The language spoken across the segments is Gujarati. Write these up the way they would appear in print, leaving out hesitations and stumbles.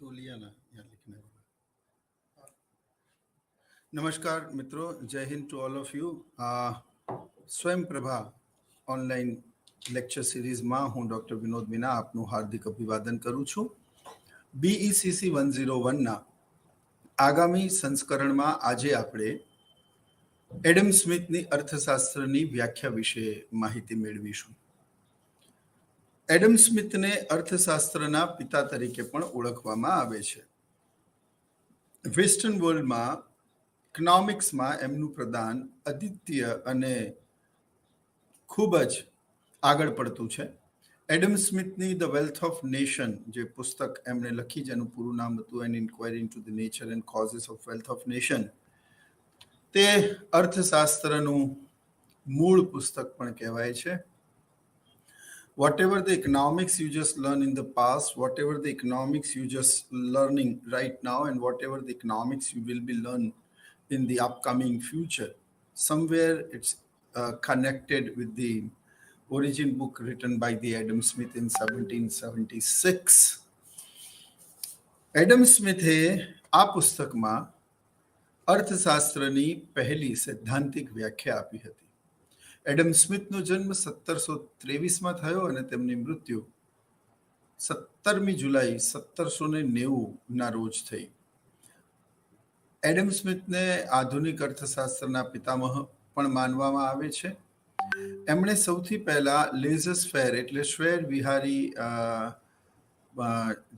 तो लिया ना यहाँ लिखने वाला। नमस्कार मित्रों, Jai Hind to all of you. Swayam Prabha online lecture સિરીઝમાં હું ડૉક્ટર વિનોદ મીના આપનું હાર્દિક અભિવાદન કરું છું. BECC 101ના આગામી સંસ્કરણમાં આજે આપણે એડમ સ્મિથની અર્થશાસ્ત્રની વ્યાખ્યા વિશે માહિતી મેળવીશું. એડમ સ્મિથને અર્થશાસ્ત્રના પિતા તરીકે પણ ઓળખવામાં આવે છે. વેસ્ટર્ન વર્લ્ડમાં ઇકોનોમિક્સમાં એમનું પ્રદાન અદ્વિતીય અને ખૂબ જ આગળ પડતું છે. એડમ સ્મિથની ધ વેલ્થ ઓફ નેશન જે પુસ્તક એમણે લખી, જેનું પૂરું નામ હતું an inquiry into the nature and causes of wealth of nation, તે અર્થશાસ્ત્રનું મૂળ પુસ્તક પણ કહેવાય છે. Whatever the economics you just learn in the past, whatever the economics you just learning right now, and whatever the economics you will be learn in the upcoming future, somewhere it's connected with the origin book written by the Adam Smith in 1776. Adam સ્મિથે આ પુસ્તકમાં અર્થશાસ્ત્રની પહેલી સૈદ્ધાંતિક વ્યાખ્યા આપી હતી. એડમ સ્મિથનો જન્મ 1723માં થયો અને તેમની મૃત્યુ 17મી જુલાઈ 1790ના રોજ થઈ. એડમ સ્મિથને આધુનિક અર્થશાસ્ત્રના પિતામહ પણ માનવામાં આવે છે. એમણે સૌથી પહેલા લેઝર્સ ફેર એટલે શ્વેર વિહારી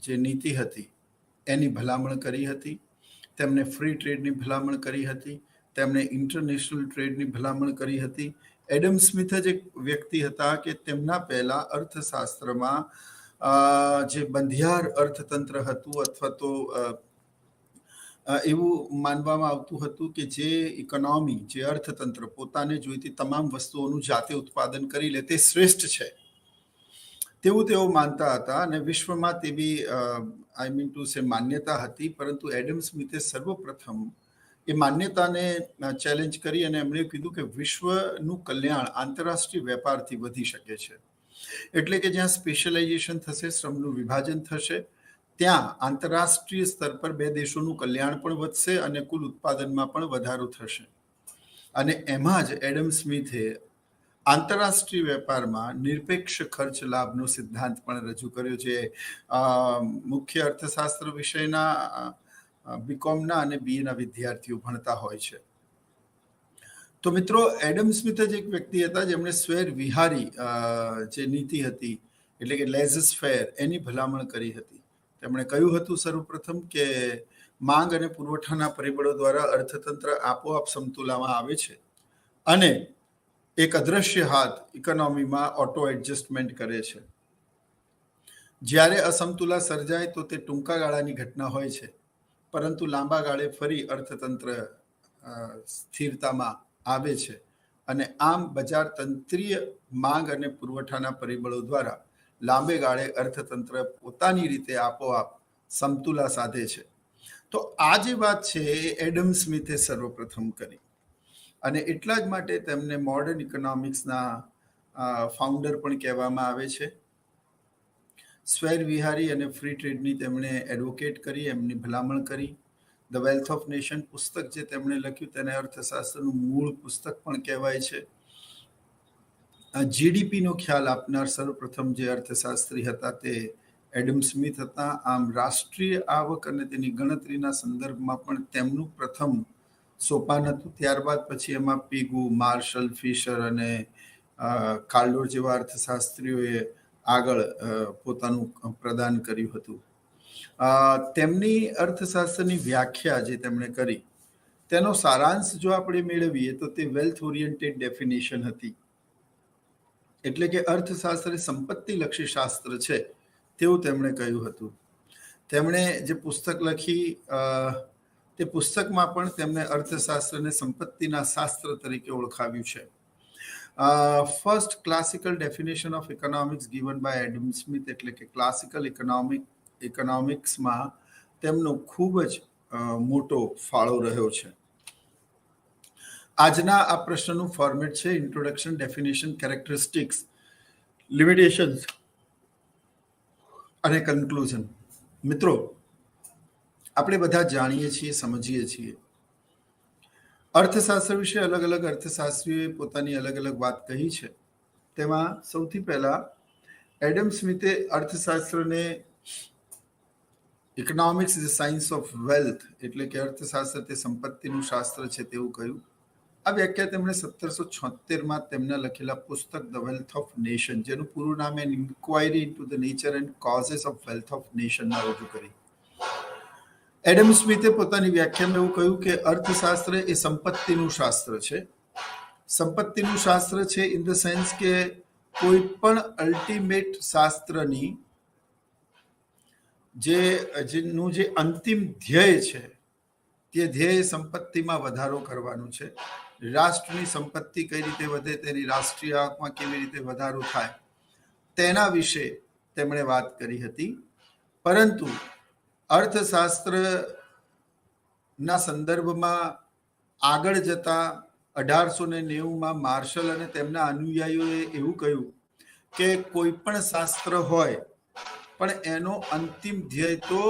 જે નીતિ હતી એની ભલામણ કરી હતી. તેમણે ફ્રી ટ્રેડની ભલામણ કરી હતી. તેમણે ઇન્ટરનેશનલ ટ્રેડની ભલામણ કરી હતી. એડમ સ્મિથ જ એક વ્યક્તિ હતા કે તેમના પહેલા અર્થશાસ્ત્રમાં જે બંધિયાર અર્થતંત્ર હતું અથવા તો એવું માનવામાં આવતું હતું કે જે ઇકોનોમી, જે અર્થતંત્ર પોતાને જોઈતી તમામ વસ્તુઓનું જાતે ઉત્પાદન કરી લે તે શ્રેષ્ઠ છે તેવું તેઓ માનતા હતા અને વિશ્વમાં તેવી આઈ મીન ટુ સે માન્યતા હતી. પરંતુ એડમ સ્મિથે સર્વપ્રથમ એ માન્યતાને ચેલેન્જ કરી અને એમણે કીધું કે વિશ્વનું કલ્યાણ આંતરરાષ્ટ્રીય વેપારથી વધી શકે છે. એટલે કે જ્યાં સ્પેશિયલાઇઝેશન થશે, શ્રમનું વિભાજન થશે, ત્યાં આંતરરાષ્ટ્રીય સ્તર પર બે દેશોનું કલ્યાણ પણ વધશે અને કુલ ઉત્પાદનમાં પણ વધારો થશે. અને એમાં જ એડમ સ્મિથે આંતરરાષ્ટ્રીય વેપારમાં નિરપેક્ષ ખર્ચ લાભનો સિદ્ધાંત પણ રજૂ કર્યો, જે મુખ્ય અર્થશાસ્ત્ર વિષયના બીકોમના અને બીએના વિદ્યાર્થીઓ ભણતા હોય છે. તો મિત્રો, એડમ સ્મિથ જ એક વ્યક્તિ હતા જેમણે સ્વેર વિહારી જે નીતિ હતી એટલે કે લેઝર્સ ફેર એની ભલામણ કરી હતી. તેમણે કહ્યું હતું સર્વપ્રથમ કે માંગ અને પુરવઠાના પરિબળો દ્વારા અર્થતંત્ર આપોઆપ સમતુલામાં આવે છે અને એક અદ્રશ્ય હાથ ઇકોનોમીમાં ઓટો એડજસ્ટમેન્ટ કરે છે. જ્યારે અસમતુલા સર્જાય તો તે ટૂંકા ગાળાની ઘટના હોય છે, પરંતુ લાંબા ગાળે ફરી અર્થતંત્ર સ્થિરતામાં આવે છે અને આમ બજાર તંત્રીય માંગ અને પુરવઠાના પરિબળો દ્વારા લાંબે ગાળે અર્થતંત્ર પોતાની રીતે આપોઆપ સમતુલા સાધે છે. તો આ જે વાત છે એ એડમ સ્મિથે સર્વપ્રથમ કરી અને એટલા જ માટે તેમને મોડર્ન ઇકોનોમિક્સના ફાઉન્ડર પણ કહેવામાં આવે છે. સ્વેર વિહારી અને ફ્રી ટ્રેડની તેમણે એડવોકેટ કરી, એમની ભલામણ કરી. ધ વેલ્થ ઓફ નેશન પુસ્તક જે તેમણે લખ્યું તેને અર્થશાસ્ત્રનું મૂળ પુસ્તક પણ કહેવાય છે. જીડીપીનો ખ્યાલ આપનાર સર્વપ્રથમ જે અર્થશાસ્ત્રી હતા તે એડમ સ્મિથ હતા. આમ રાષ્ટ્રીય આવક અને તેની ગણતરીના સંદર્ભમાં પણ તેમનું પ્રથમ સોપાન હતું. ત્યારબાદ પછી એમાં પીગુ, માર્શલ, ફિશર અને કાર્લોર જેવા અર્થશાસ્ત્રીઓએ આગળ પોતાનું પ્રદાન કર્યું હતું. તેમની અર્થશાસ્ત્રની વ્યાખ્યા જે તેમણે કરી તેનો સારાંશ જો આપણે મેળવીએ તો તે વેલ્થ ઓરિએન્ટેડ ડેફિનેશન હતી. એટલે કે અર્થશાસ્ત્ર સંપત્તિલક્ષી શાસ્ત્ર છે તેવું તેમણે કહ્યું હતું. તેમણે જે પુસ્તક લખી તે પુસ્તકમાં પણ તેમણે અર્થશાસ્ત્રને સંપત્તિના શાસ્ત્ર તરીકે ઓળખાવ્યું છે. First classical definition of economics given by Adam Smith એટલે કે ક્લાસિકલ ઇકોનોમિક્સમાં તેમનો ખૂબ જ મોટો ફાળો રહ્યો છે. આજના આ પ્રશ્નનું ફોર્મેટ છે ઇન્ટ્રોડક્શન, ડેફિનેશન, કેરેક્ટરિસ્ટિક્સ, લિમિટેશન્સ અને કન્ક્લુઝન. મિત્રો, આપણે બધા જાણીએ છીએ, સમજીએ છીએ. અર્થશાસ્ત્ર વિશે અલગ અલગ અર્થશાસ્ત્રીઓએ પોતાની અલગ અલગ વાત કહી છે. તેમાં સૌથી પહેલા એડમ સ્મિથે અર્થશાસ્ત્રને economics is science of wealth, એટલે કે અર્થશાસ્ત્ર તે સંપત્તિનું શાસ્ત્ર છે તેવું કહ્યું. આ વ્યાખ્યા તેમણે 1776માં તેમના લખેલા પુસ્તક ધ વેલ્થ ઓફ નેશન, જેનું પૂરું નામ an inquiry into the nature and causes of wealth of નેશનમાં રજૂ કરી. એડમ સ્મિથે પોતાની વ્યાખ્યામાં એવું કહ્યું કે અર્થશાસ્ત્ર એ સંપત્તિનું શાસ્ત્ર છે. સંપત્તિનું શાસ્ત્ર છે ઇન ધ સેન્સ કે કોઈ પણ અલ્ટિમેટ શાસ્ત્રની જેનું જે અંતિમ ધ્યેય છે તે ધ્યેય સંપત્તિમાં વધારો કરવાનું છે. રાષ્ટ્રની સંપત્તિ કઈ રીતે વધે, તેની રાષ્ટ્રીય આવકમાં કેવી રીતે વધારો થાય, તેના વિશે તેમણે વાત કરી હતી. પરંતુ અર્થશાસ્ત્રના સંદર્ભમાં આગળ જતા 1890માં માર્શલ અને તેમના અનુયાયીઓએ એવું કહ્યું કે કોઈ પણ શાસ્ત્ર હોય પણ એનો અંતિમ ધ્યેય તો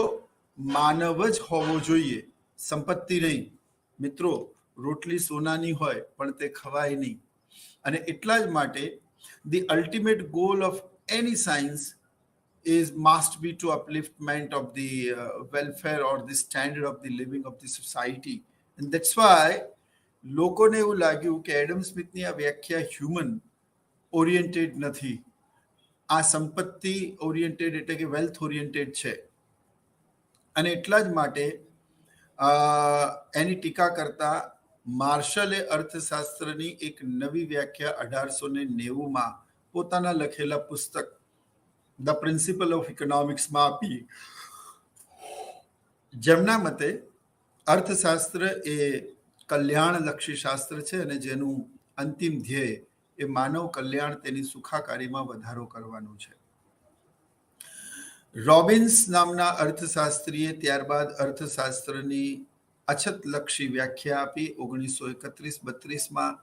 માનવ જ હોવો જોઈએ, સંપત્તિ નહીં. મિત્રો, રોટલી સોનાની હોય પણ તે ખવાય નહીં. અને એટલા જ માટે the ultimate goal of any science must be to upliftment of the welfare or the standard of the living of the society. And that's why લોકોને એવું લાગ્યું કે એડમ સ્મિથની આ વ્યાખ્યા હ્યુમન ઓરિએન્ટેડ નથી, આ સંપત્તિ ઓરિએન્ટેડ એટલે કે વેલ્થ ઓરિએન્ટેડ છે. અને એટલા જ માટે એની ટીકા કરતા માર્શલે અર્થશાસ્ત્રની એક નવી વ્યાખ્યા 1890માં પોતાના લખેલા પુસ્તક ધ પ્રિન્સિપલ ઓફ ઇકોનોમિક્સમાં આપી. જેમના મતે અર્થશાસ્ત્ર એ કલ્યાણલક્ષી શાસ્ત્ર છે અને જેનું અંતિમ ધ્યેય એ માનવ કલ્યાણ, તેની સુખાકારીમાં વધારો કરવાનું છે. રોબિન્સ નામના અર્થશાસ્ત્રીએ ત્યારબાદ અર્થશાસ્ત્રની અછતલક્ષી વ્યાખ્યા આપી. 1931-32માં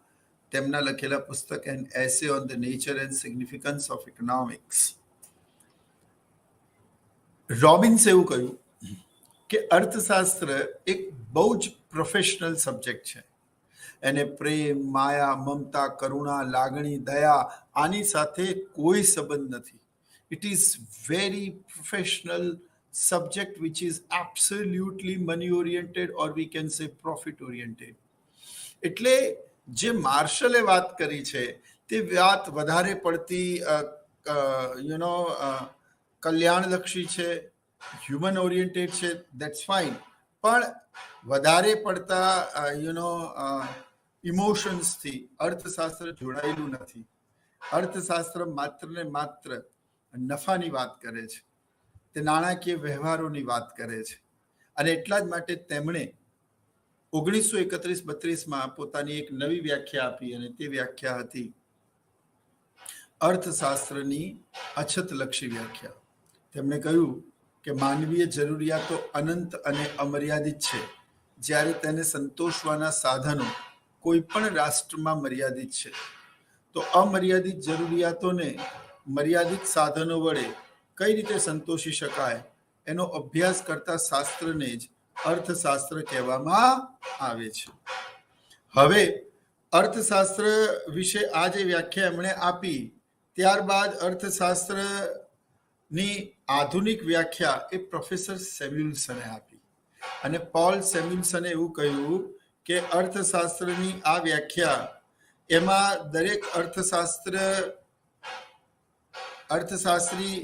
તેમના લખેલા પુસ્તક an essay on the nature and significance of economics. રોબિન્સે એવું કહ્યું કે અર્થશાસ્ત્ર એક બહુ જ પ્રોફેશનલ સબ્જેક્ટ છે. એને પ્રેમ, માયા, મમતા, કરુણા, લાગણી, દયા આની સાથે કોઈ સંબંધ નથી. It is very professional subject which is absolutely money oriented or we can say profit oriented. એટલે જે માર્શલે વાત કરી છે તે વાત વધારે પડતી કલ્યાણલક્ષી છે, હ્યુમન ઓરિએન્ટેડ છે, દેટ્સ ફાઇન. પણ વધારે પડતા ઇમોશન્સથી અર્થશાસ્ત્ર જોડાયેલું નથી. અર્થશાસ્ત્ર માત્ર ને માત્ર નફાની વાત કરે છે, તે નાણાકીય વ્યવહારોની વાત કરે છે. અને એટલા જ માટે તેમણે 1931-32માં પોતાની એક નવી વ્યાખ્યા આપી અને તે વ્યાખ્યા હતી અર્થશાસ્ત્રની અછતલક્ષી વ્યાખ્યા. તેમણે કહ્યું કે માનવીય જરૂરિયાતો અનંત અને અમર્યાદિત છે, જ્યારે તેને સંતોષવાના સાધનો કોઈ પણ રાષ્ટ્રમાં મર્યાદિત છે. તો અમર્યાદિત જરૂરિયાતોને મર્યાદિત સાધનો વડે કઈ રીતે સંતોષી શકાય એનો અભ્યાસ કરતા શાસ્ત્રને જ અર્થશાસ્ત્ર કહેવામાં આવે છે. હવે અર્થશાસ્ત્ર વિશે આ જે વ્યાખ્યા એમણે આપી, ત્યારબાદ અર્થશાસ્ત્રની આધુનિક વ્યાખ્યા એ પ્રોફેસર સેમ્યુલ્સને આપી. અને પોલ સેમ્યુલ્સને એવું કહ્યું કે અર્થશાસ્ત્રની આ વ્યાખ્યા એમાં દરેક અર્થશાસ્ત્રી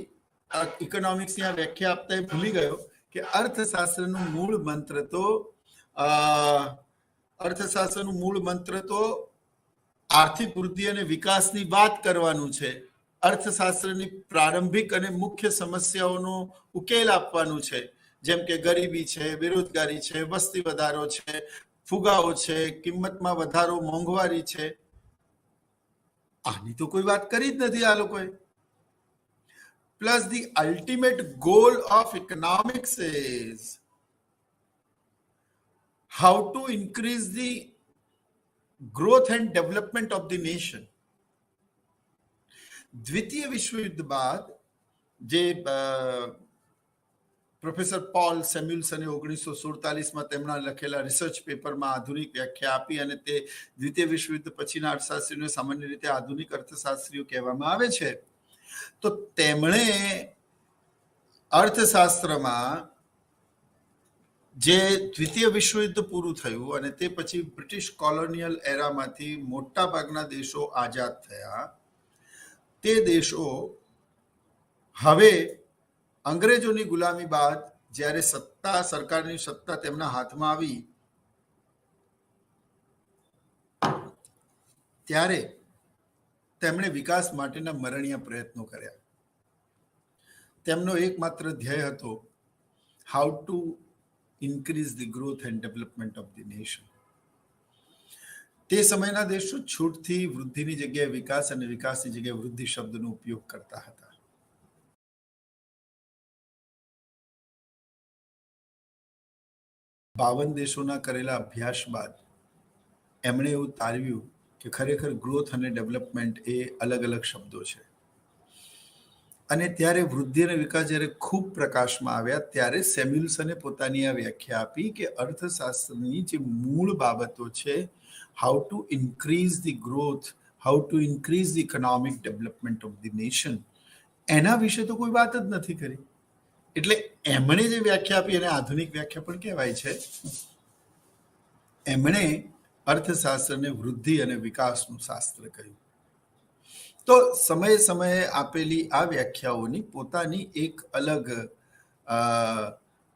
ઇકોનોમિક્સની આ વ્યાખ્યા આપતા એ ભૂલી ગયો કે અર્થશાસ્ત્રનું મૂળ મંત્ર તો આર્થિક વૃદ્ધિ અને વિકાસની વાત કરવાનું છે. અર્થશાસ્ત્રની પ્રારંભિક અને મુખ્ય સમસ્યાઓનો ઉકેલ આપવાનું છે, જેમ કે ગરીબી છે, બેરોજગારી છે, વસ્તી વધારો છે, ફુગાવો છે, કિંમતમાં વધારો, મોંઘવારી છે. આની તો કોઈ વાત કરી જ નથી આ લોકોએ. Plus the ultimate goal of economics is how to increase the growth and development of the nation. દ્વિતીય વિશ્વયુદ્ધ બાદ જે પ્રોફેસર પોલ સેમ્યુલ્સને 1947માં તેમના લખેલા રિસર્ચ પેપરમાં આધુનિક વ્યાખ્યા આપી અને તે દ્વિતીય વિશ્વયુદ્ધ પછીના અર્થશાસ્ત્રીઓને સામાન્ય રીતે આધુનિક અર્થશાસ્ત્રીઓ કહેવામાં આવે છે. તો તેમણે અર્થશાસ્ત્રમાં જે દ્વિતીય વિશ્વયુદ્ધ પૂરું થયું અને તે પછી બ્રિટિશ કોલોનિયલ એરામાંથી મોટા ભાગના દેશો આઝાદ થયા, તે દેશો હવે અંગ્રેજોની ગુલામી બાદ જ્યારે સરકારની સત્તા તેમના હાથમાં આવી ત્યારે તેમણે વિકાસ માટેના મરણીય પ્રયત્નો કર્યા. તેમનો એકમાત્ર ધ્યેય હતો how to increase the growth and development of the nation. તે સમયના દેશો છૂટથી વૃદ્ધિની જગ્યાએ વિકાસ અને વિકાસની જગ્યાએ વૃદ્ધિ શબ્દનો ઉપયોગ કરતા હતા. બાવન દેશોના કરેલા અભ્યાસ બાદ એમણે એવું તારવ્યું કે ખરેખર ગ્રોથ અને ડેવલપમેન્ટ એ અલગ અલગ શબ્દો છે. અને ત્યારે વૃદ્ધિ અને વિકાસ જ્યારે ખૂબ પ્રકાશમાં આવ્યા ત્યારે સેમ્યુલ્સને પોતાની આ વ્યાખ્યા આપી કે અર્થશાસ્ત્રની જે મૂળ બાબતો છે, how to increase the growth, how to increase the economic development of the nation, એના વિશે તો કોઈ વાત જ નથી કરી. એટલે એમણે જે વ્યાખ્યા આપી એને આધુનિક વ્યાખ્યા પણ કહેવાય છે. એમણે અર્થશાસ્ત્રને વૃદ્ધિ અને વિકાસનું શાસ્ત્ર કહ્યું. તો સમયે સમયે આપેલી આ વ્યાખ્યાઓની પોતાની એક અલગ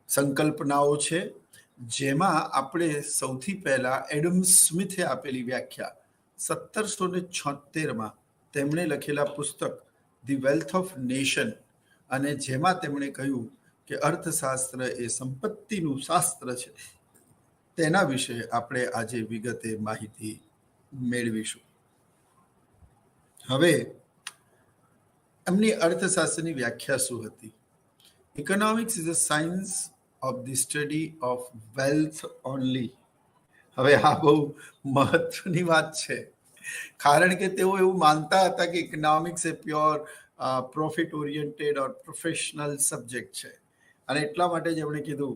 સંકલ્પનાઓ છે, જેમાં આપણે સૌથી પહેલા એડમ સ્મિથે આપેલી વ્યાખ્યા 1776માં તેમણે લખેલા પુસ્તક ધી વેલ્થ ઓફ નેશન, અને જેમાં તેમણે કહ્યું કે અર્થશાસ્ત્ર એ સંપત્તિનું શાસ્ત્ર છે, તેના વિશે આપણે આજે વિગતે માહિતી મેળવીશું. હવે એમની અર્થશાસ્ત્રની વ્યાખ્યા શું હતી? Economics is a science of the study of wealth only. હવે આ બહુ મહત્વની વાત છે, કારણ કે તેઓ એવું માનતા હતા કે ઇકોનોમિક્સ એ પ્યોર પ્રોફિટ ઓરિએન્ટેડ ઓર પ્રોફેશનલ સબ્જેક્ટ છે. અને એટલા માટે જ એમણે કીધું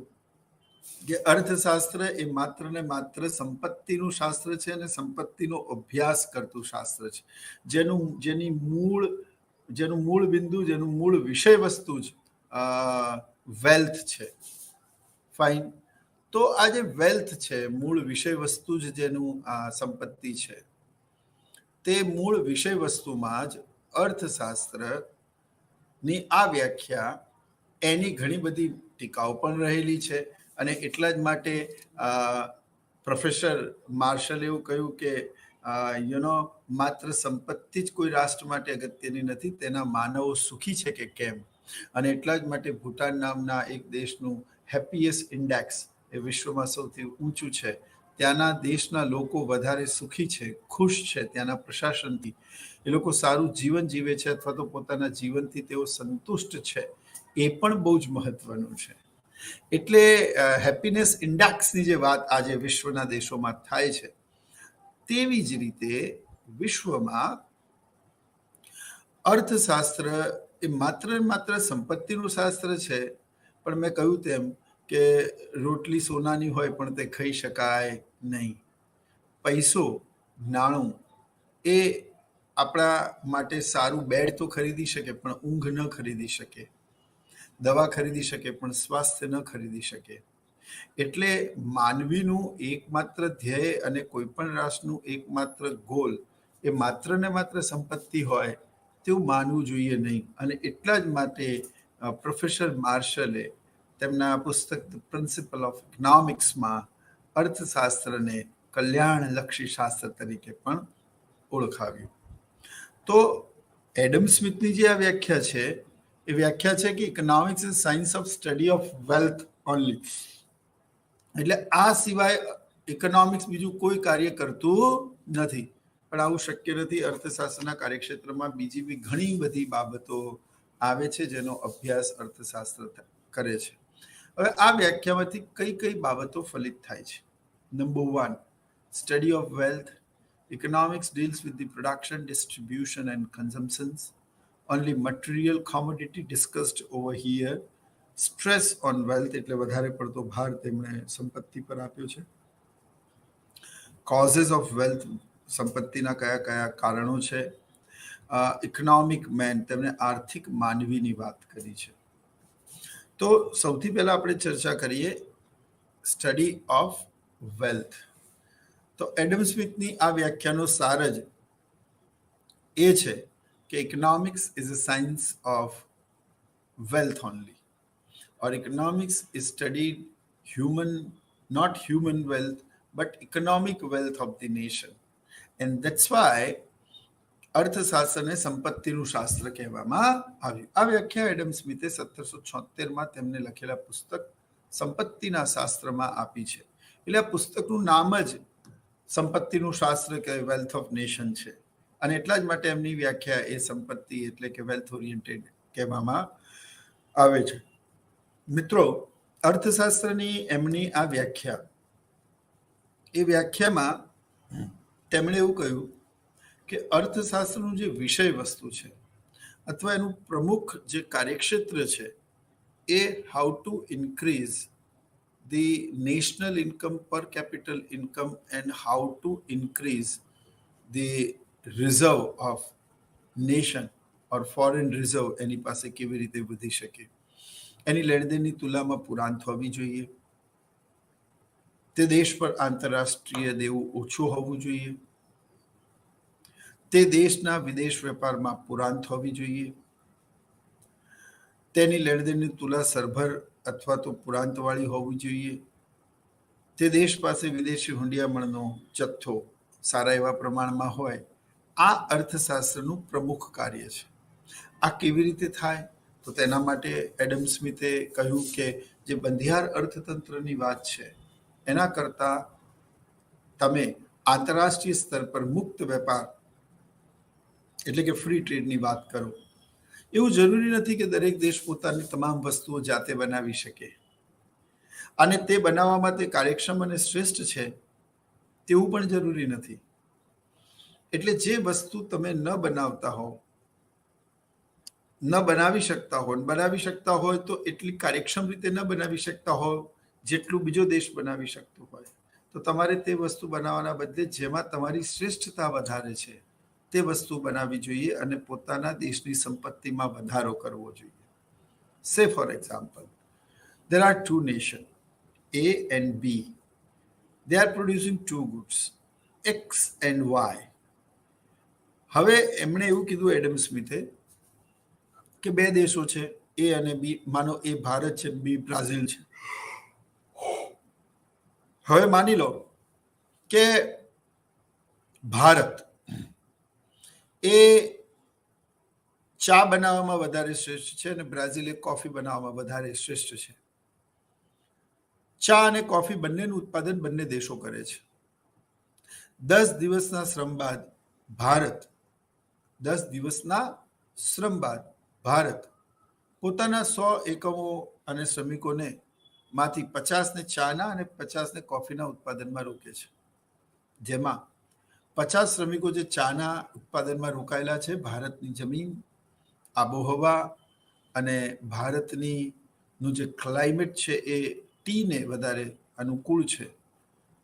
કે અર્થશાસ્ત્ર એ માત્ર ને માત્ર સંપત્તિનું શાસ્ત્ર છે અને સંપત્તિનો અભ્યાસ કરતું શાસ્ત્ર છે, જેનું મૂળ બિંદુ, જેનું મૂળ વિષય વસ્તુ જ વેલ્થ છે. ફાઇન. તો આ જે વેલ્થ છે, મૂળ વિષય વસ્તુ જ જેનું સંપત્તિ છે, તે મૂળ વિષય વસ્તુમાં જ અર્થશાસ્ત્રની આ વ્યાખ્યા એની ઘણી બધી ટીકાઓ પણ રહેલી છે. અને એટલા જ માટે પ્રોફેસર માર્શલે એવું કહ્યું કે માત્ર સંપત્તિ જ કોઈ રાષ્ટ્ર માટે અગત્યની નથી, તેના માનવો સુખી છે કે કેમ. અને એટલા જ માટે ભૂટાન નામના એક દેશનું હેપીએસ્ટ ઇન્ડેક્સ એ વિશ્વમાં સૌથી ઊંચું છે. ત્યાંના દેશના લોકો વધારે સુખી છે, ખુશ છે, ત્યાંના પ્રશાસનથી એ લોકો સારું જીવન જીવે છે અથવા તો પોતાના જીવનથી તેઓ સંતુષ્ટ છે, એ પણ બહુ જ મહત્વનું છે. એટલે હેપીનેસ ઇન્ડેક્સની જે વાત આજે વિશ્વના દેશોમાં થાય છે, તેવી જ રીતે વિશ્વમાં અર્થશાસ્ત્ર એ માત્ર સંપત્તિનું શાસ્ત્ર છે. પણ મેં કહ્યું તેમ કે રોટલી સોનાની હોય પણ તે ખાઈ શકાય નહીં. પૈસો, નાણું એ આપણા માટે સારું બેડ તો ખરીદી શકે પણ ઊંઘ ન ખરીદી શકે, દવા ખરીદી શકે પણ સ્વાસ્થ્ય ન ખરીદી શકે. એટલે માનવીનું એકમાત્ર ધ્યેય અને કોઈ પણ રાષ્ટ્રનું એકમાત્ર ગોલ એ માત્ર ને માત્ર સંપત્તિ હોય તેવું માનવું જોઈએ નહીં. અને એટલા જ માટે પ્રોફેસર માર્શલે તેમના પુસ્તક ધ પ્રિન્સિપલ ઓફ ઇકોનોમિક્સમાં અર્થશાસ્ત્રને કલ્યાણલક્ષી શાસ્ત્ર તરીકે પણ ઓળખાવ્યું. તો એડમ સ્મિથની જે આ વ્યાખ્યા છે, એ વ્યાખ્યા છે કે economics is science of study of wealth only. એટલે આ સિવાય ઇકોનોમિક્સ બીજું કોઈ કાર્ય કરતું નથી. પણ આવું શક્ય નથી. અર્થશાસ્ત્રના કાર્યક્ષેત્રમાં બીજી બી ઘણી બધી બાબતો આવે છે જેનો અભ્યાસ અર્થશાસ્ત્ર કરે છે. હવે આ વ્યાખ્યામાંથી કઈ કઈ બાબતો ફલિત થાય છે? Number 1, study of wealth. Economics deals with the production, distribution and consumptions. Only material commodity discussed over here. Stress on wealth એટલે વધારે પડતો ભાર તેમણે સંપત્તિ પર આપ્યો છે. કોઝિસ ઓફ વેલ્થ, સંપત્તિના કયા કયા કારણો છે. ઇકોનોમિક મેન, તેમણે આર્થિક માનવીની વાત કરી છે. તો સૌથી પહેલા આપણે ચર્ચા કરીએ સ્ટડી ઓફ વેલ્થ. તો એડમ સ્મિથની આ વ્યાખ્યાનો સાર જ એ છે કે economics is a science of wealth only, or economics is studied not human wealth, but economic wealth of the nation. And that's why અર્થશાસ્ત્રને સંપત્તિનું શાસ્ત્ર કહેવામાં આવ્યું. આ વ્યાખ્યા એડમ સ્મિથે 1776માં તેમને લખેલા પુસ્તક સંપત્તિના શાસ્ત્રમાં આપી છે. એટલે આ પુસ્તકનું નામ જ સંપત્તિનું શાસ્ત્ર કે વેલ્થ ઓફ નેશન છે, અને એટલા જ માટે એમની વ્યાખ્યા એ સંપત્તિ એટલે કે વેલ્થ ઓરિએન્ટેડ કહેવામાં આવે છે. મિત્રો, અર્થશાસ્ત્રની એમની આ વ્યાખ્યા, એ વ્યાખ્યામાં તેમણે એવું કહ્યું કે અર્થશાસ્ત્રનું જે વિષય વસ્તુ છે અથવા એનું પ્રમુખ જે કાર્યક્ષેત્ર છે એ how to increase the national income, per capital income, and how to increase the reserve of nation or foreign reserve એની પાસે કેવી રીતે વધી શકે. એની લેણદેણની તુલનામાં પુરાંત હોવી જોઈએ. તે દેશ પર આંતરરાષ્ટ્રીય દેવું ઓછું હોવું જોઈએ. તે દેશના વિદેશ વેપારમાં પુરાંત હોવી જોઈએ. તેની લેણદેણની તુલા સરભર અથવા તો પુરાંતવાળી હોવી જોઈએ. તે દેશ પાસે વિદેશી હુંડિયામણનો જથ્થો સારા એવા પ્રમાણમાં હોય. આ અર્થશાસ્ત્રનું પ્રમુખ કાર્ય છે. આ કેવી રીતે થાય? તો તેના માટે એડમ સ્મિથે કહ્યું કે જે બંધિયાર અર્થતંત્રની વાત છે એના કરતાં તમે આંતરરાષ્ટ્રીય સ્તર પર મુક્ત વેપાર એટલે કે ફ્રી ટ્રેડની વાત કરો. એવું જરૂરી નથી કે દરેક દેશ પોતાની તમામ વસ્તુઓ જાતે બનાવી શકે, અને તે બનાવવામાં તે કાર્યક્ષમ અને શ્રેષ્ઠ છે તેવું પણ જરૂરી નથી. એટલે જે વસ્તુ તમે ન બનાવતા હો, ન બનાવી શકતા હોય, બનાવી શકતા હોય તો એટલી કાર્યક્ષમ રીતે ન બનાવી શકતા હોય જેટલું બીજો દેશ બનાવી શકતો હોય, તો તમારે તે વસ્તુ બનાવવાના બદલે જેમાં તમારી શ્રેષ્ઠતા વધારે છે તે વસ્તુ બનાવવી જોઈએ અને પોતાના દેશની સંપત્તિમાં વધારો કરવો જોઈએ. સે for example, there are two nations, A and B. They are producing two goods, X and Y. હવે એમણે એવું કીધું એડમ સ્મિથે કે બે દેશો છે, એ અને બી. માનો એ ભારત છે, બી બ્રાઝિલ છે. હવે માની લો કે ભારત એ ચા બનાવવામાં વધારે શ્રેષ્ઠ છે અને બ્રાઝિલ એ કોફી બનાવવામાં વધારે શ્રેષ્ઠ છે. ચા અને કોફી બંનેનું ઉત્પાદન બંને દેશો કરે છે. 10 દિવસના શ્રમ બાદ ભારત પોતાના 100 એકમો અને શ્રમિકોને માંથી 50ને ચાના અને 50ને કોફીના ઉત્પાદનમાં રોકે છે. જેમાં 50 શ્રમિકો જે ચાના ઉત્પાદનમાં રોકાયેલા છે, ભારતની જમીન, આબોહવા અને ભારતનું જે ક્લાઇમેટ છે એ ટીને વધારે અનુકૂળ છે,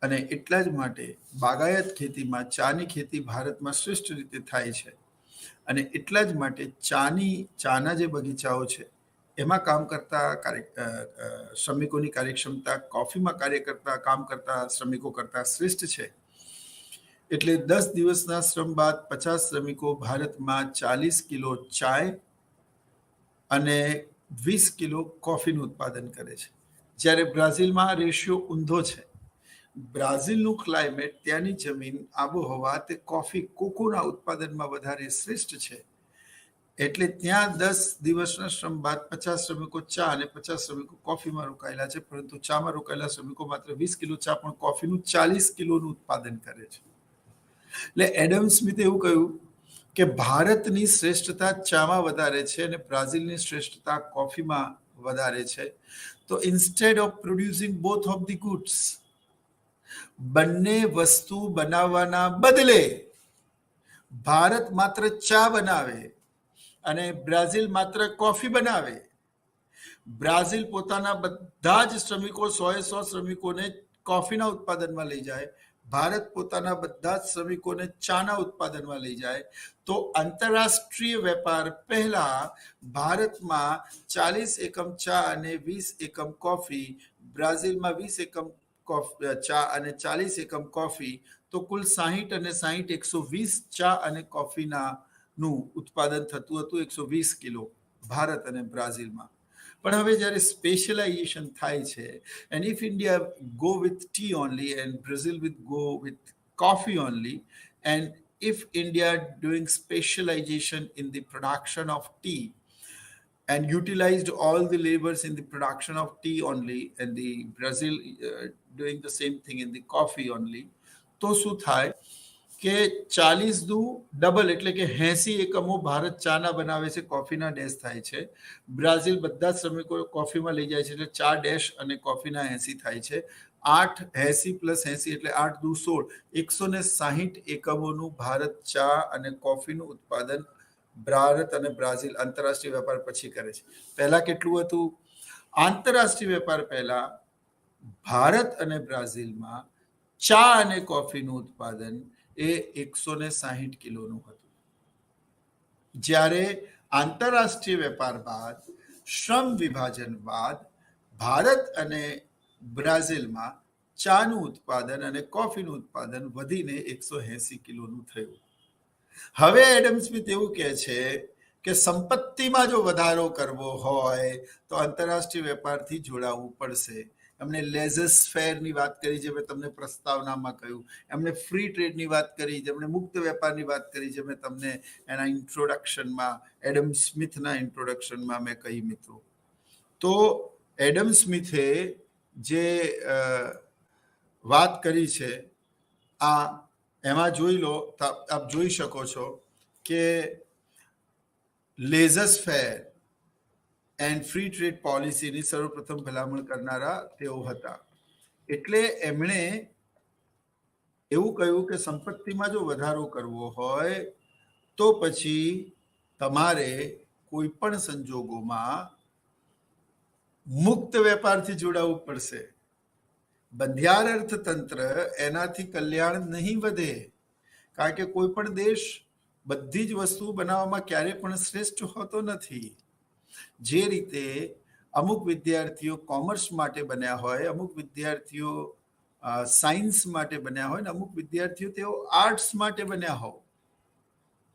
અને એટલા જ માટે બાગાયત ખેતીમાં ચાની ખેતી ભારતમાં શ્રેષ્ઠ રીતે થાય છે, અને એટલા જ માટે ચાના જે બગીચાઓ છે એમાં કામ કરતા શ્રમિકોની કાર્યક્ષમતા કોફીમાં કામ કરતા શ્રમિકો કરતા શ્રેષ્ઠ છે. એટલે 10 દિવસના શ્રમ બાદ 50 શ્રમિકો ભારતમાં 40 કિલો ચાય અને 20 કિલો કોફીનું ઉત્પાદન કરે છે. જ્યારે બ્રાઝિલમાં આ રેશિયો ઊંધો છે. બ્રાઝિલનું ક્લાઇમેટ, ત્યાંની જમીન, આબોહવા તે કોકોના ઉત્પાદનમાં વધારે શ્રેષ્ઠ છે. એટલે ત્યાં 10 દિવસના શ્રમ બાદ 50 શ્રમિકો ચા અને 50 શ્રમિકો કોફીમાં રોકાયેલા છે, પરંતુ ચામાં રોકાયેલા શ્રમિકો માત્ર 20 કિલો ચા પણ કોફીનું 40 કિલોનું ઉત્પાદન કરે છે. એટલે એડમ સ્મિથે એવું કહ્યું કે ભારતની શ્રેષ્ઠતા ચામાં વધારે છે અને બ્રાઝિલની શ્રેષ્ઠતા કોફીમાં વધારે છે. તો instead of producing both of the goods, બંને વસ્તુ બનાવવાના બદલે ભારત માત્ર ચા બનાવે અને બ્રાઝિલ માત્ર કોફી બનાવે, બ્રાઝિલ પોતાના બધા જ શ્રમિકો 100 શ્રમિકોને કોફીના ઉત્પાદનમાં લઈ જાય, ભારત પોતાના બધા જ શ્રમિકોને ચાના ઉત્પાદનમાં લઈ જાય, તો આંતરરાષ્ટ્રીય વેપાર પહેલા ભારતમાં 40 એકમ ચા અને 20 એકમ કોફી, બ્રાઝિલમાં 20 એકમ ચા અને 40 એકમ કોફી, તો કુલ 60 અને 60 120 ચા અને કોફીના નું ઉત્પાદન થતું હતું, 120 કિલો ભારત અને બ્રાઝિલમાં. પણ હવે જ્યારે સ્પેશિયલાઇઝેશન થાય છે, and if India go with T only and Brazil with go with coffee only, and if India doing specialization in the production of tea and utilized all the labors in the production of tea only, and the Brazil doing the same thing in the coffee only, તો શું થાય કે 40 દુ ડબલ એટલે કે 80 એકમો ભારત ચાના બનાવે છે, કોફીના ડેશ થાય છે. બ્રાઝિલ બધા શ્રમિકો કોફીમાં લઈ જાય છે એટલે 4 ડેશ અને કોફીના 80 થાય છે. 8 80 પ્લસ 80 એટલે 8 દુ 16, 160 એકમોનું ભારત ચા અને કોફીનું ઉત્પાદન ભારત અને બ્રાઝિલ આંતરરાષ્ટ્રીય વેપાર પછી કરે છે. પહેલા કેટલું હતું? આંતરરાષ્ટ્રીય વેપાર પહેલા ભારત અને બ્રાઝિલમાં ચા અને કોફીનું ઉત્પાદન એ 160 કિલોનું હતું. જ્યારે આંતરરાષ્ટ્રીય વેપાર બાદ, શ્રમ વિભાજન બાદ, ભારત અને બ્રાઝિલમાં ચાનું ઉત્પાદન અને કોફીનું ઉત્પાદન વધીને 180 કિલોનું થયું. હવે એડમ સ્મિથ એવું કહે છે કે સંપત્તિમાં જો વધારો કરવો હોય તો આંતરરાષ્ટ્રીય વેપારથી જોડાવવું પડશે. એમણે લેઝસ ફેરની વાત કરી, જે મેં તમને પ્રસ્તાવનામાં કહ્યું. એમણે ફ્રી ટ્રેડની વાત કરી, જેમણે મુક્ત વેપારની વાત કરી, જે મેં તમને એના ઇન્ટ્રોડક્શનમાં, એડમ સ્મિથના ઇન્ટ્રોડક્શનમાં મેં કહી મિત્રો. તો એડમ સ્મિથે જે વાત કરી છે આ એમાં જોઈ લો, આપ જોઈ શકો છો કે લેઝસ ફેર એન્ડ ફ્રી ટ્રેડ પોલિસીની સર્વપ્રથમ ભલામણ કરનારા તેઓ હતા. એટલે એમણે એવું કહ્યું કે સંપત્તિમાં જો વધારો કરવો હોય તો પછી તમારે કોઈ પણ સંજોગોમાં મુક્ત વેપારથી જોડાવવું પડશે. બંધિયાર અર્થતંત્ર એનાથી કલ્યાણ નહીં વધે, કારણ કે કોઈ પણ દેશ બધી જ વસ્તુ બનાવવામાં ક્યારેય પણ શ્રેષ્ઠ હોતો નથી. જે રીતે અમુક વિદ્યાર્થીઓ કોમર્સ માટે બન્યા હોય, અમુક વિદ્યાર્થીઓ સાયન્સ માટે બન્યા હોય, ને અમુક વિદ્યાર્થીઓ તેઓ આર્ટ્સ માટે બન્યા હોય.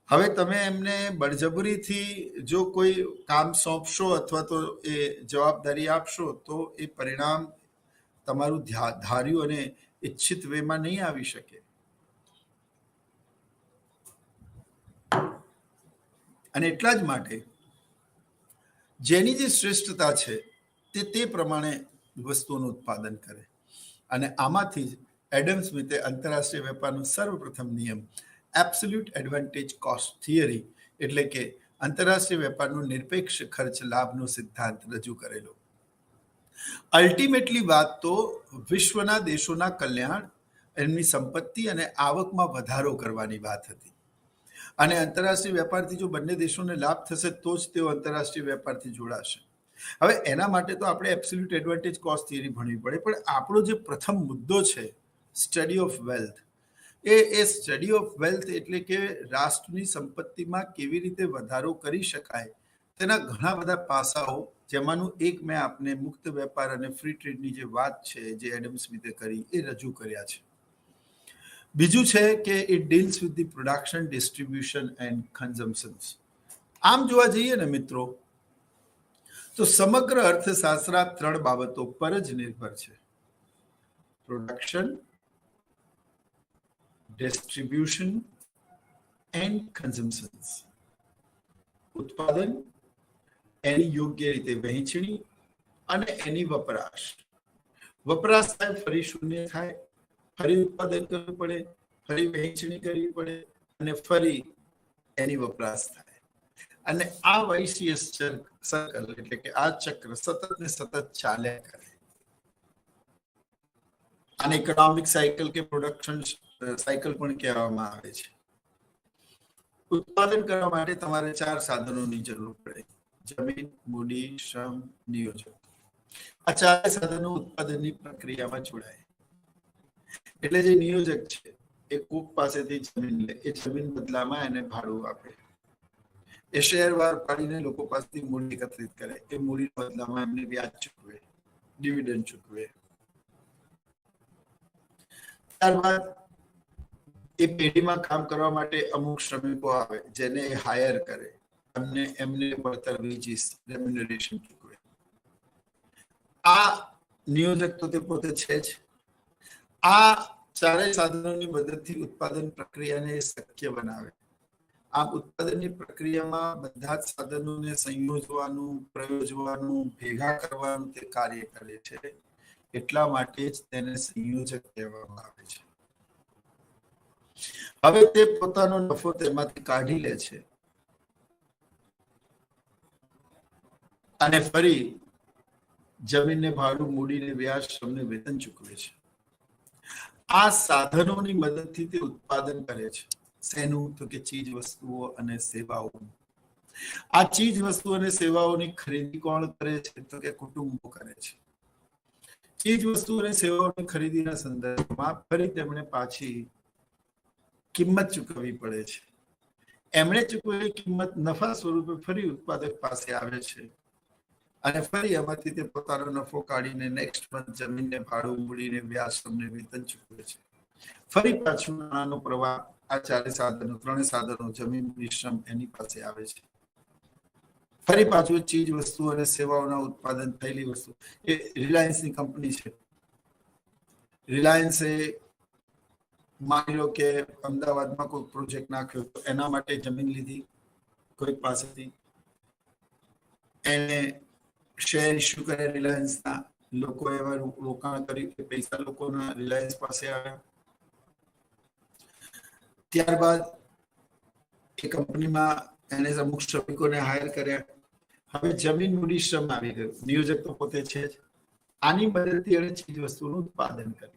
હવે તમે એમને બળજબરીથી જો કોઈ કામ સોંપશો અથવા તો એ જવાબદારી આપશો તો એ પરિણામ તમારું ધાર્યું અને ઈચ્છિત વેમાં નહીં આવી શકે. અને એટલા જ માટે જેની જે શ્રેષ્ઠતા છે તે પ્રમાણે વસ્તુઓનું ઉત્પાદન કરે. અને આમાંથી જ એડમ સ્મિથે આંતરરાષ્ટ્રીય વેપારનો સર્વપ્રથમ નિયમ એબ્સોલ્યુટ એડવાન્ટેજ કોસ્ટ થિયરી, એટલે કે આંતરરાષ્ટ્રીય વેપારનો નિરપેક્ષ ખર્ચ લાભનો સિદ્ધાંત રજૂ કરેલો. અલ્ટિમેટલી વાત તો વિશ્વના દેશોના કલ્યાણ, એમની સંપત્તિ અને આવકમાં વધારો કરવાની વાત હતી. અને આંતરરાષ્ટ્રીય વેપારથી જો બંને દેશોને લાભ થશે તો જ તેઓ આંતરરાષ્ટ્રીય વેપારથી જોડાશે. હવે એના માટે તો આપણે એબ્સોલ્યુટ એડવાન્ટેજ કોસ્ટ થિયરી ભણવી પડે. પણ આપણો જે પ્રથમ મુદ્દો છે study of wealth, A study of wealth એટલે કે રાષ્ટ્રની સંપત્તિમાં કેવી રીતે વધારો કરી શકાય તેના ઘણા બધા પાસાઓ, જેમાંનું એક મેં આપને મુક્ત વેપાર અને ફ્રી ટ્રેડની જે વાત છે જે એડમ સ્મિથે કરી એ રજૂ કર્યા છે. બીજું છે કે it deals with the production, distribution and consumptions. આમ જોવા જઈએ ને મિત્રો તો સમગ્ર અર્થશાસ્ત્ર 3 બાબતો પર જ નિર્ભર છે: પ્રોડક્શન, ડિસ્ટ્રીબ્યુશન એન્ડ કન્ઝમ્પશન્સ. ઉત્પાદન, એની યોગ્ય રીતે વહેંચણી અને એની વપરાશ. વપરાશ થાય ફરી શૂન્ય થાય, ફરી ઉત્પાદન કરવું પડે, ફરી વહેંચણી કરવી પડે અને ફરી એની વપરાશ થાય. અને આ વાઇસિયસ સર્કલ એટલે કે આ ચક્ર સતત ને સતત ચાલ્યા કરે. આને ઇકોનોમિક સાયકલ કે પ્રોડક્શન સાયકલ પણ કહેવામાં આવે છે. ઉત્પાદન કરવા માટે તમારે 4 સાધનોની જરૂર પડે, જમીન, મૂડી, શ્રમ, નિયોજક. આ ચારે સાધનો ઉત્પાદનની પ્રક્રિયામાં જોડાય. એટલે જે નિયોજક છે એ કોક પાસેથી જમીન લે, એ જમીન બદલામાં એને ભાડું આપે. એ શેર વાર પાડીને લોકો પાસેથી મૂડી એકત્રિત કરે, એ મૂડી બદલામાં એમને વ્યાજ ચૂકવે, ડિવિડન્ડ ચૂકવે. ત્યારબાદ એ પેઢીમાં કામ કરવા માટે અમુક શ્રમિકો આવે જેને એ હાયર કરે, એમને વળતર વેજીસ, રેમ્યુનરેશન ચૂકવે. આ નિયોજક તો તે પોતે છે જ. આ ચારેય સાધનોની મદદથી ઉત્પાદન પ્રક્રિયાને શક્ય બનાવે. આ ઉત્પાદનની પ્રક્રિયામાં બધા જ સાધનોને સંયોજવાનું, પ્રયોજવાનું, ભેગા કરવાનું તે કાર્ય કરે છે. એટલા માટે જ તેને સંયોજક કહેવામાં આવે છે. હવે તે પોતાનો નફો તેમાંથી કાઢી લે છે અને ફરી જમીનને ભાડું, મૂડીને વ્યાજ, શ્રમને વેતન ચૂકવે છે. આ સાધનોની મદદથી તે ઉત્પાદન કરે છે. શેનું? તો કે ચીજ વસ્તુઓ અને સેવાઓ. આ ચીજ વસ્તુ અને સેવાઓની ખરીદી કોણ કરે છે? તો કે કુટુંબો કરે છે. ચીજ વસ્તુ અને સેવાઓની ખરીદીના સંદર્ભમાં ફરી તેમણે પાછી કિંમત ચૂકવવી પડે છે. એમણે ચૂકવેલી કિંમત નફા સ્વરૂપે ફરી ઉત્પાદક પાસે આવે છે અને ફરી એમાંથી તે પોતાનો નફો કાઢીને નેક્સ્ટ મંથ જમીનને ભાડું, મૂડીને વ્યાજ, શ્રમને વેતન ચૂકવે છે. ફરી પાછું નાણાંનો પ્રવાહ આ ચારે સાધનો, ત્રણે સાધનો, જમીન, મૂડી, શ્રમ એની પાસે આવે છે. ફરી પાછું ચીજ વસ્તુ અને સેવાઓના ઉત્પાદન થયેલી વસ્તુ. એ રિલાયન્સની કંપની છે. રિલાયન્સે માની લો કે અમદાવાદમાં કોઈ પ્રોજેક્ટ નાખ્યો તો એના માટે જમીન લીધી કોઈ પાસેથી, એને શેર ઇસ્યુ કર્યા રિલાયન્સના, લોકો એવા રોકાણ કર્યું કે પૈસા લોકોના રિલાયન્સ પાસે આવ્યા. ત્યારબાદ એ કંપનીમાં એને અમુક શ્રમિકોને હાયર કર્યા. હવે જમીન, મૂડી, શ્રમ આવી ગયું. નિયોજક તો પોતે છે જ. આની મદદથી એને ચીજ વસ્તુનું ઉત્પાદન કર્યું.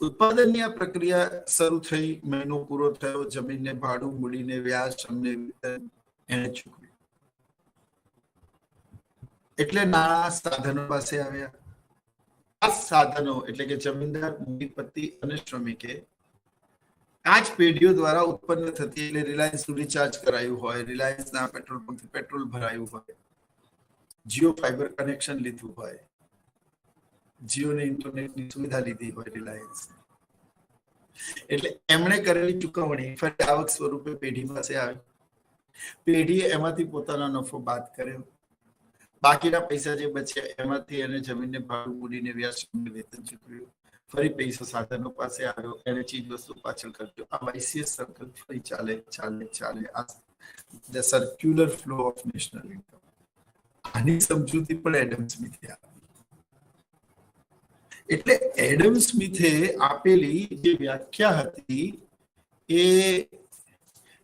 ઉત્પાદનની આ પ્રક્રિયા શરૂ થઈ, મહિનો પૂરો થયો, જમીનને ભાડું, મૂડીને વ્યાજ, શ્રમને વેતન એને ચૂકવ્યું. એટલે નાણાં સાધનો પાસે આવ્યા. આ સાધનો એટલે કે જમીનદાર, મૂડીપતિ અને શ્રમિકે આ જ પેઢીઓ દ્વારા ઉત્પન્ન થતી, એટલે રિલાયન્સનું રિચાર્જ કરાયું હોય, રિલાયન્સના પેટ્રોલ પંપથી પેટ્રોલ ભરાયું હોય, જીઓ ફાઈબર કનેક્શન લીધું હોય, જીઓને ઇન્ટરનેટની સુવિધા લીધી હોય રિલાયન્સ, એટલે એમણે કરેલી ચૂકવણી ફરી આવક સ્વરૂપે પેઢી પાસે આવી. પેઢીએ એમાંથી પોતાનો નફો બાદ કર્યો. બાકીના પૈસા જે બચ્યા એમાંથી એને જમીનને ભાડું, મૂડીને વ્યાજ, શ્રમને વેતન ચૂકવ્યું. ફરી પૈસો સાધનો પાસે આવ્યો, એને ચીજ વસ્તુ પાછળ કર્યો. આ વાઇસિયસ સર્કલ ફરી ચાલે. આ the circular flow of national income. આની સમજૂતી પણ એડમ સ્મિથે આપી. એટલે એડમ સ્મિથે આપેલી જે વ્યાખ્યા હતી, એ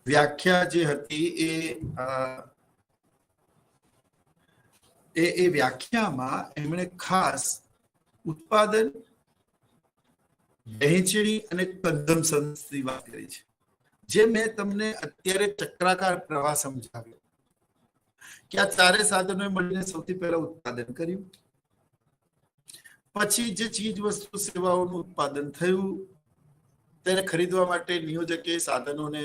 વ્યાખ્યા જે હતી એ વ્યાખ્યામાં એમણે ખાસ ઉત્પાદન, વહેંચણી અને કન્ઝમ્પશનની વાત કરી છે. જે મેં તમને અત્યારે ચક્રાકાર પ્રવાહ સમજાવ્યો કે આ ચારે સાધનોએ મળીને સૌથી પહેલા ઉત્પાદન કર્યું, પછી જે ચીજ વસ્તુ સેવાઓનું ઉત્પાદન થયું તેને ખરીદવા માટે નિયોજકે સાધનોને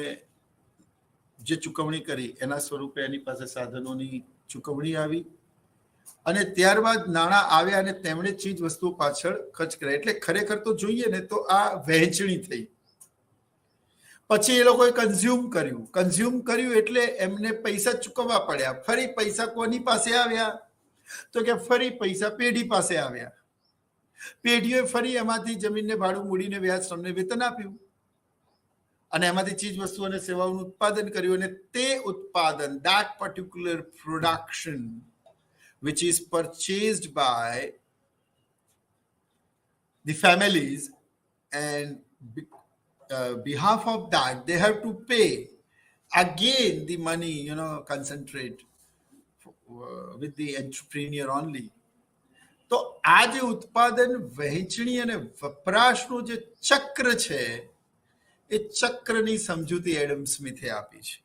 જે ચૂકવણી કરી એના સ્વરૂપે એની પાસે સાધનોની ચૂકવણી આવી અને ત્યારબાદ નાણાં આવ્યા અને તેમણે ચીજ વસ્તુઓ પાછળ ખર્ચ કર્યા. એટલે ખરેખર તો જોઈએ ને તો આ વહેંચણી થઈ. પછી એ લોકોએ કન્ઝ્યુમ કર્યું એટલે એમને પૈસા ચૂકવવા પડ્યા. ફરી પૈસા કોની પાસે આવ્યા? તો કે ફરી પૈસા પેઢી પાસે આવ્યા. પેઢીઓએ ફરી એમાંથી જમીનને ભાડું, મૂડીને વ્યાજ, શ્રમને વેતન આપ્યું અને એમાંથી ચીજ વસ્તુ અને સેવાઓનું ઉત્પાદન કર્યું. અને તે ઉત્પાદન, that particular production which is purchased by the families, and behalf of that they have to pay again the money, concentrate with the entrepreneur only. તો આ જે ઉત્પાદન, વહેંચણી અને વપરાશનું જે ચક્ર છે એ ચક્રની સમજૂતી એડમ સ્મિથે આપી છે.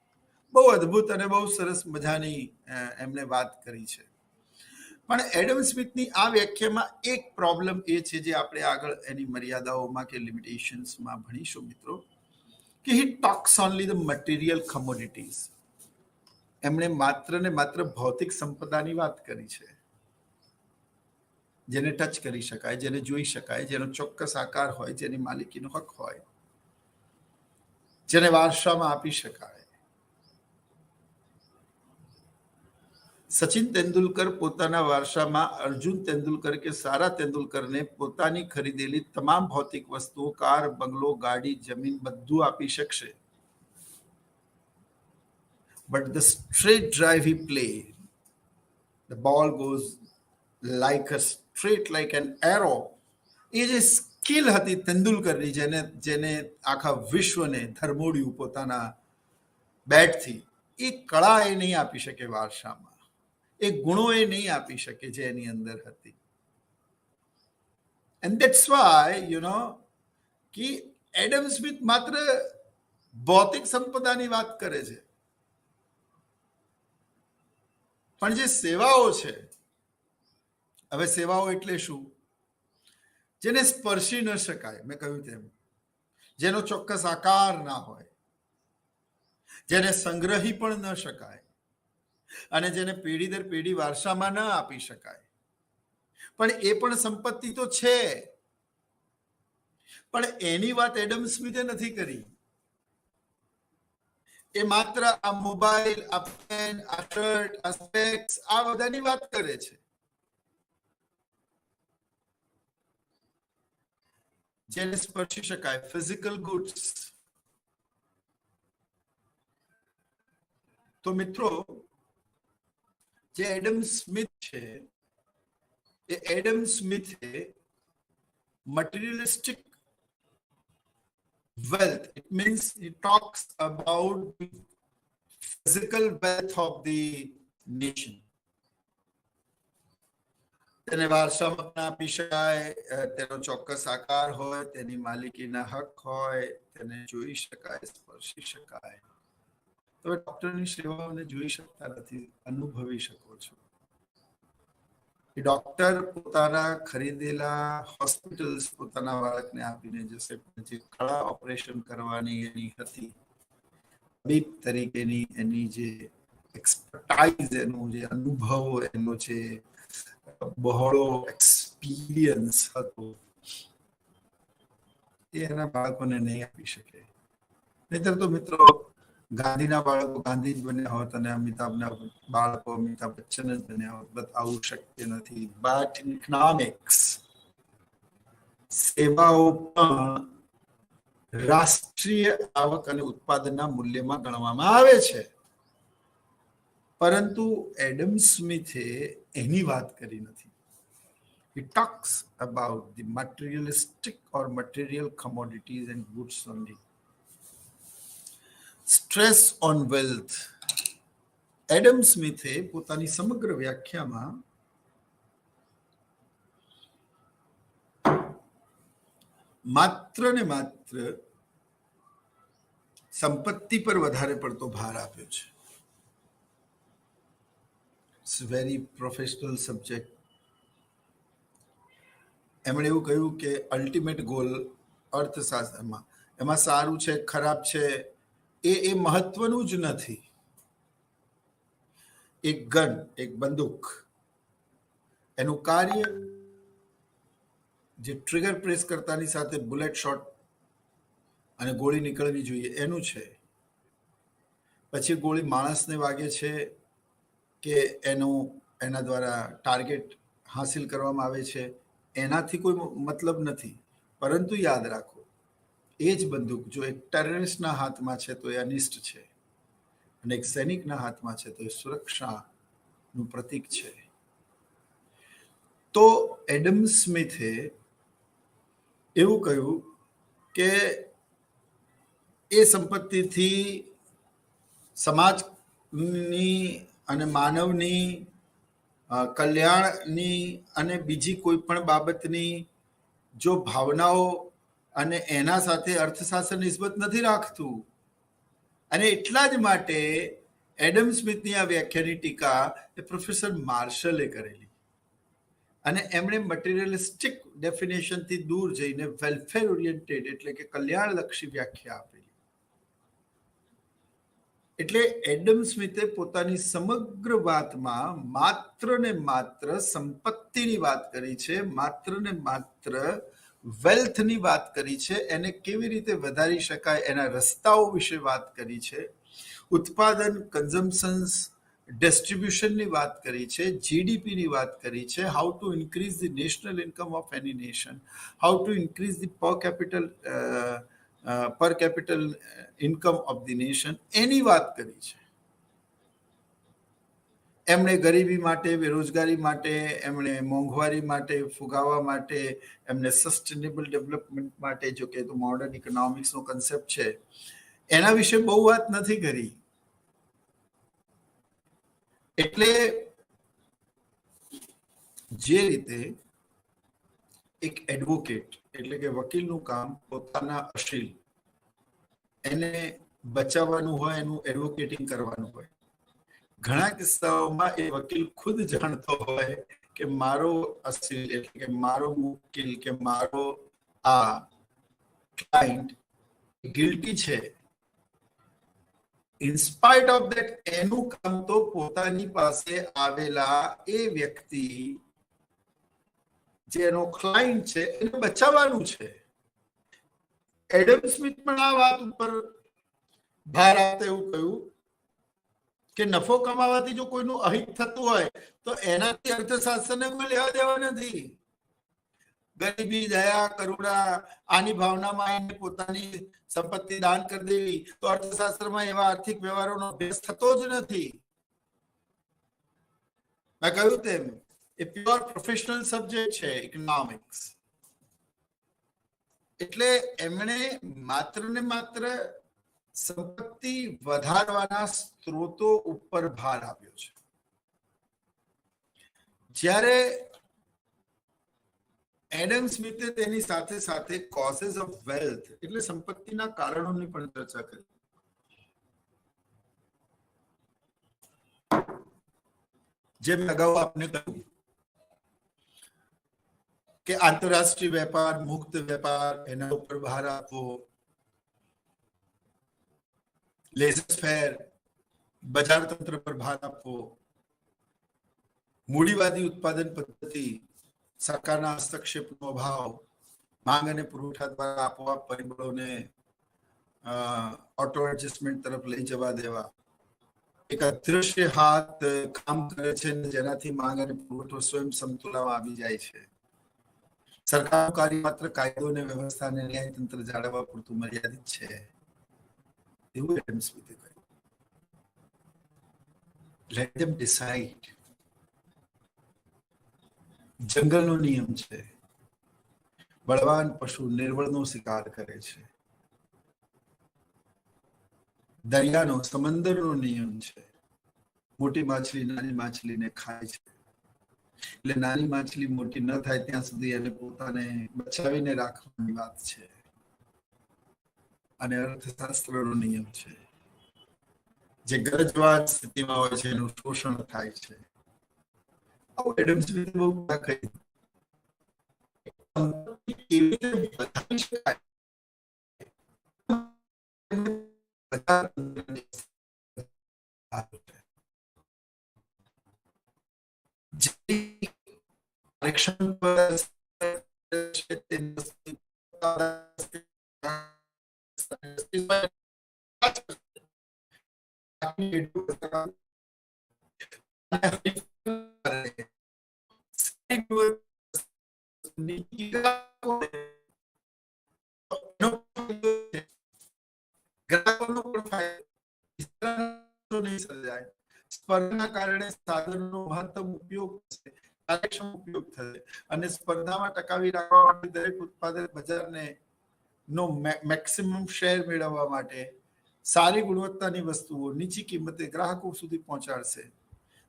બહુ અદ્ભુત અને બહુ સરસ મજાની એમણે વાત કરી છે. પણ એડમ સ્મિથની આ વ્યાખ્યામાં એક પ્રોબ્લેમ એ છે જે આપણે આગળ એની મર્યાદાઓમાં કે લિમિટેશન્સમાં ભણીશું મિત્રો, કે હી ટોક્સ ઓનલી ધ મટીરિયલ કમોડિટીઝ. એમણે માત્ર ને માત્ર ભૌતિક સંપદાની વાત કરી છે, જેને ટચ કરી શકાય, જેને જોઈ શકાય, જેનો ચોક્કસ આકાર હોય, જેની માલિકીનો હક હોય, જેને વારસામાં આપી શકાય. સચિન તેંડુલકર પોતાના વારસામાં અર્જુન તેંડુલકર કે સારા તેંડુલકરને પોતાની ખરીદેલી તમામ ભૌતિક વસ્તુઓ, કાર, બંગલો, ગાડી, જમીન બધું આપી શકશે. But the straight drive he played, the ball goes like a straight like an arrow. એ જે સ્કિલ હતી તેંડુલકરની, જેને આખા વિશ્વને ધરમોડ્યું પોતાના બેટથી, એ કળા એ નહીં આપી શકે વારસામાં, એ ગુણો એ નહીં આપી શકે જે એની અંદર હતી. એન્ડ ધેટ્સ વાય કે એડમ સ્મિથ માત્ર ભૌતિક સંપદાની વાત કરે છે, પણ જે સેવાઓ છે, હવે સેવાઓ એટલે શું? જેને સ્પર્શી ન શકાય, મેં કહ્યું તેમ, જેનો ચોક્કસ આકાર ના હોય, જેને સંગ્રહી પણ ન શકાય, અને જેને પેઢી દર પેઢી વારસામાં ન આપી શકાય. પણ એ પણ સંપત્તિ તો છે, પણ એની વાત એડમ સ્મિથે નથી કરી. એ માત્ર આ મોબાઈલ, આ પેન, આ શર્ટ, આ સ્પેક્સ, આ બધાની વાત કરે છે. જેને સ્પર્શી શકાય, ફિઝિકલ ગુડ્સ. તો મિત્રો, જે એડમ સ્મિથ છે, એ Adam સ્મિથે materialistic wealth, it means he talks about the physical wealth of the nation. તેને વારસામાં આપી શકાય, તેનો ચોક્કસ આકાર હોય, તેની માલિકીના હક હોય, તેને જોઈ શકાય, સ્પર્શી શકાય. તમે ડોક્ટરની સેવાઓને જોઈ શકતા નથી, અનુભવી શકો છો. એ ડોક્ટર પોતાના ખરીદેલા હોસ્પિટલ્સ પોતાના બાળકને આપીને જશે, જે કળા ઓપરેશન કરવાની એની હતી, તબીબ તરીકેની એની જે એક્સપર્ટાઇઝ, એનો જે અનુભવ, એનો જે બહોળો એક્સપિરિયન્સ હતો, એ એના બાળકોને નહીં આપી શકે. નહીતર તો મિત્રો, ગાંધીના બાળકો ગાંધી જ બન્યા હોત અને અમિતાભના બાળકો અમિતાભ બચ્ચન જ બન્યા હોત. બટ આવું શક્ય નથી. બટ ઇન ઇકોનોમિક્સ, સેવાઓ પણ રાષ્ટ્રીય આવક અને ઉત્પાદનના મૂલ્યમાં ગણવામાં આવે છે. પરંતુ એડમ સ્મિથે એની વાત કરી નથી. He talks about the materialistic or material commodities and goods only. Stress on wealth. Adam સ્મિથે પોતાની સમગ્ર વ્યાખ્યામાં માત્ર ને માત્ર સંપત્તિ પર વધારે પડતો ભાર આપ્યો છે. It's very professional subject. એમણે એવું કહ્યું કે અલ્ટિમેટ ગોલ અર્થશાસ્ત્રમાં, એમાં સારું છે, ખરાબ છે, એ મહત્વનું જ નથી. એક ગન, એક બંદૂક, એનું કાર્ય જે ટ્રિગર પ્રેસ કરતાની સાથે બુલેટ શોટ અને ગોળી નીકળવી જોઈએ એનું છે. પછી ગોળી માણસને વાગે છે કે એના દ્વારા ટાર્ગેટ હાંસિલ કરવામાં આવે છે, એનાથી કોઈ મતલબ નથી. પરંતુ યાદ રાખો, એ જ બંદૂક જો એક ટેરરિસ્ટના હાથમાં છે તો એ અનિષ્ટ છે, અને એક સૈનિકના હાથમાં છે તો એ સુરક્ષાનું પ્રતીક છે. તો એડમ સ્મિથે એવું કહ્યું કે એ સંપત્તિથી સમાજની અને માનવની કલ્યાણની અને બીજી કોઈ પણ બાબતની જો ભાવનાઓ અને એના સાથે અર્થશાસ્ત્ર નિસ્બત નથી રાખતું, અને એટલા જ માટે એડમ સ્મિથની આ વ્યાખ્યાની ટીકા એ પ્રોફેસર માર્શલે કરેલી અને એમણે મટીરિયલિસ્ટિક ડેફિનેશનથી દૂર જઈને વેલફેર ઓરિએન્ટેડ એટલે કે કલ્યાણલક્ષી વ્યાખ્યા આપેલી. એટલે એડમ સ્મિથે પોતાની સમગ્ર વાતમાં માત્ર ને માત્ર સંપત્તિની વાત કરી છે, માત્ર ને માત્ર વેલ્થની વાત કરી છે, એને કેવી રીતે વધારી શકાય એના રસ્તાઓ વિશે વાત કરી છે, ઉત્પાદન કન્ઝમ્પશન્સ ડિસ્ટ્રીબ્યુશનની વાત કરી છે, જીડીપીની વાત કરી છે, how to increase the national income of any nation, how to increase the per capital income of the nation, એની વાત કરી છે. એમણે ગરીબી માટે, બેરોજગારી માટે, એમણે મોંઘવારી માટે, ફુગાવા માટે, એમણે સસ્ટેનેબલ ડેવલપમેન્ટ માટે, જો કે તો મોડર્ન ઇકોનોમિક્સનો કન્સેપ્ટ છે, એના વિશે બહુ વાત નથી કરી. એટલે જે રીતે એક એડવોકેટ એટલે કે વકીલનું કામ પોતાના અશીલ એને બચાવવાનું હોય, એનું એડવોકેટિંગ કરવાનું હોય. ઘણા કિસ્સાઓમાં એ વકીલ ખુદ જાણતો હોય કે મારો અસીલ એટલે કે મારો મુવકીલ કે મારો આ ક્લાયન્ટ ગિલ્ટી છે. ઇન્સ્પાઇટ ઓફ ધેટ એનું કામ તો પોતાની પાસે આવેલા એ વ્યક્તિ જે એનો ક્લાયન્ટ છે એને બચાવવાનું છે. એડમ સ્મિથ પણ આ વાત ઉપર ભાર આપતા એવું કહ્યું કે નફો કમાવાથી જો કોઈનું અહિત થતું હોય તો એનાથી અર્થશાસ્ત્રને કોઈ લેવા દેવા નથી. ગરીબી, દયા, કરુણા આની ભાવનામાં એને પોતાની સંપત્તિ દાન કરી દેવી તો અર્થશાસ્ત્રમાં એવા આર્થિક વ્યવહારોનો અભ્યાસ થતો જ નથી. મેં કહ્યું તેમ એ પ્યોર પ્રોફેશનલ સબ્જેક્ટ છે ઇકોનોમિક્સ. એટલે એમણે માત્ર ને માત્ર સંપત્તિ વધારવાના સ્ત્રોતો ઉપર ભાર આપ્યો છે. જ્યારે એડમ સ્મિથે તેની સાથે સાથે કોઝેસ ઓફ વેલ્થ એટલે સંપત્તિના કારણોની પણ ચર્ચા કરી. જેમ અગાઉ આપને કહ્યું કે આંતરરાષ્ટ્રીય વેપાર, મુક્ત વેપાર એના ઉપર ભાર આપવો, લેઝર ફેર બજાર તંત્ર પર ભાર આપવો, મૂડીવાદી ઉત્પાદન પદ્ધતિ, સરકારના હસ્તક્ષેપનો અભાવ, માંગ અને પુરવઠા દ્વારા આપોઆપ પરિબળોને ઓટો એડજસ્ટમેન્ટ તરફ લઈ જવા દેવા, એક અદૃશ્ય હાથ કામ કરે છે જેનાથી માંગ અને પુરવઠો સ્વયં સમતુલામાં આવી જાય છે. સરકારનું કાર્ય માત્ર કાયદો અને વ્યવસ્થા અને ન્યાયતંત્ર જાળવવા પૂરતું મર્યાદિત છે એવું એડમ સ્મિથે કહ્યું. લેટ ધેમ ડિસાઇડ. જંગલનો નિયમ છે, બળવાન પશુ નિર્બળનો શિકાર કરે છે. દરિયાનો, સમંદરનો નિયમ છે, મોટી માછલી નાની માછલીને ખાય છે. એટલે નાની માછલી મોટી ન થાય ત્યાં સુધી એને પોતાને બચાવીને રાખવાની વાત છે. અને અર્થશાસ્ત્રનો નિયમ છે, જે ગરજવાજ સ્થિતિમાં હોય છે એનું શોષણ થાય છે. એડમ સ્મિથે બહુ કહ્યું કેવી રીતે બતાવી શકાય સ્પર્ધાના કારણે સાધનનો મહત્તમ ઉપયોગ થશે, કાર્યક્ષમ ઉપયોગ થશે અને સ્પર્ધામાં ટકાવી રાખવા માટે દરેક ઉત્પાદક બજારને નો મેક્સિમમ શેર મેળવવા માટે સારી ગુણવત્તાની વસ્તુઓ નીચી કિંમતે ગ્રાહકો સુધી પહોંચાડશે.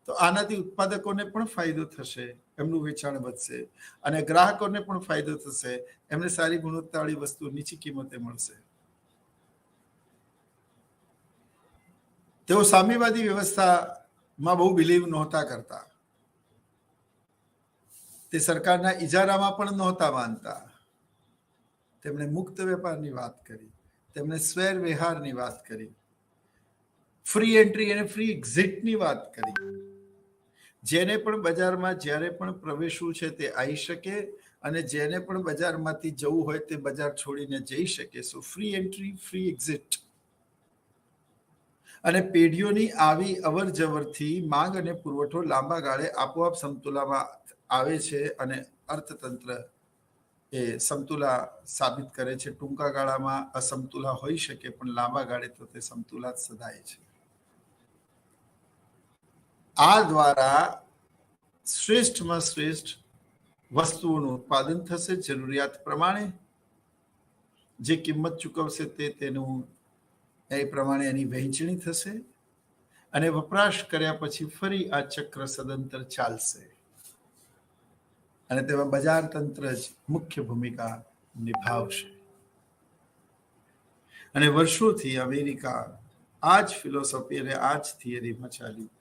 તો આનાથી ઉત્પાદકોને પણ ફાયદો થશે, એમનું વેચાણ વધશે અને ગ્રાહકોને પણ ફાયદો થશે, એમને સારી ગુણવત્તાવાળી વસ્તુ નીચી કિંમતે મળશે. તેઓ સામ્યવાદી વ્યવસ્થામાં બહુ બિલીવ નહોતા કરતા, તે સરકારના ઇજારામાં પણ નહોતા માનતા. તેમણે મુક્ત વેપારની વાત કરી, તેમણે સ્વેર વિહારની વાત કરી, ફ્રી એન્ટ્રી અને ફ્રી એક્ઝિટની વાત કરી. જેને પણ બજારમાં જ્યારે પણ પ્રવેશવું છે તે આવી શકે, અને જેને પણ બજારમાંથી જવું હોય તે બજાર છોડીને જઈ શકે. સો ફ્રી એન્ટ્રી, ફ્રી એક્ઝિટ. અને પેઢીઓની આવી અવર જવરથી માંગ અને પુરવઠો લાંબા ગાળે આપોઆપ સમતુલામાં આવે છે અને અર્થતંત્ર એ સમતુલા સાબિત કરે છે. ટૂંકા ગાળામાં અસમતુલા હોઈ શકે, પણ લાંબા ગાળે તો તે સમતુલા જ સદાય છે. આ દ્વારા શ્રેષ્ઠમાં શ્રેષ્ઠ વસ્તુઓનું ઉત્પાદન થશે. જરૂરિયાત પ્રમાણે જે કિંમત ચૂકવશે તેનું એ પ્રમાણે એની વહેંચણી થશે, અને વપરાશ કર્યા પછી ફરી આ ચક્ર સદંતર ચાલશે, અને તેમાં બજાર તંત્ર જ મુખ્ય ભૂમિકા નિભાવશે. અને વર્ષોથી અમેરિકા આ જ ફિલોસોફી અને આ જ થિયરીમાં ચાલ્યું.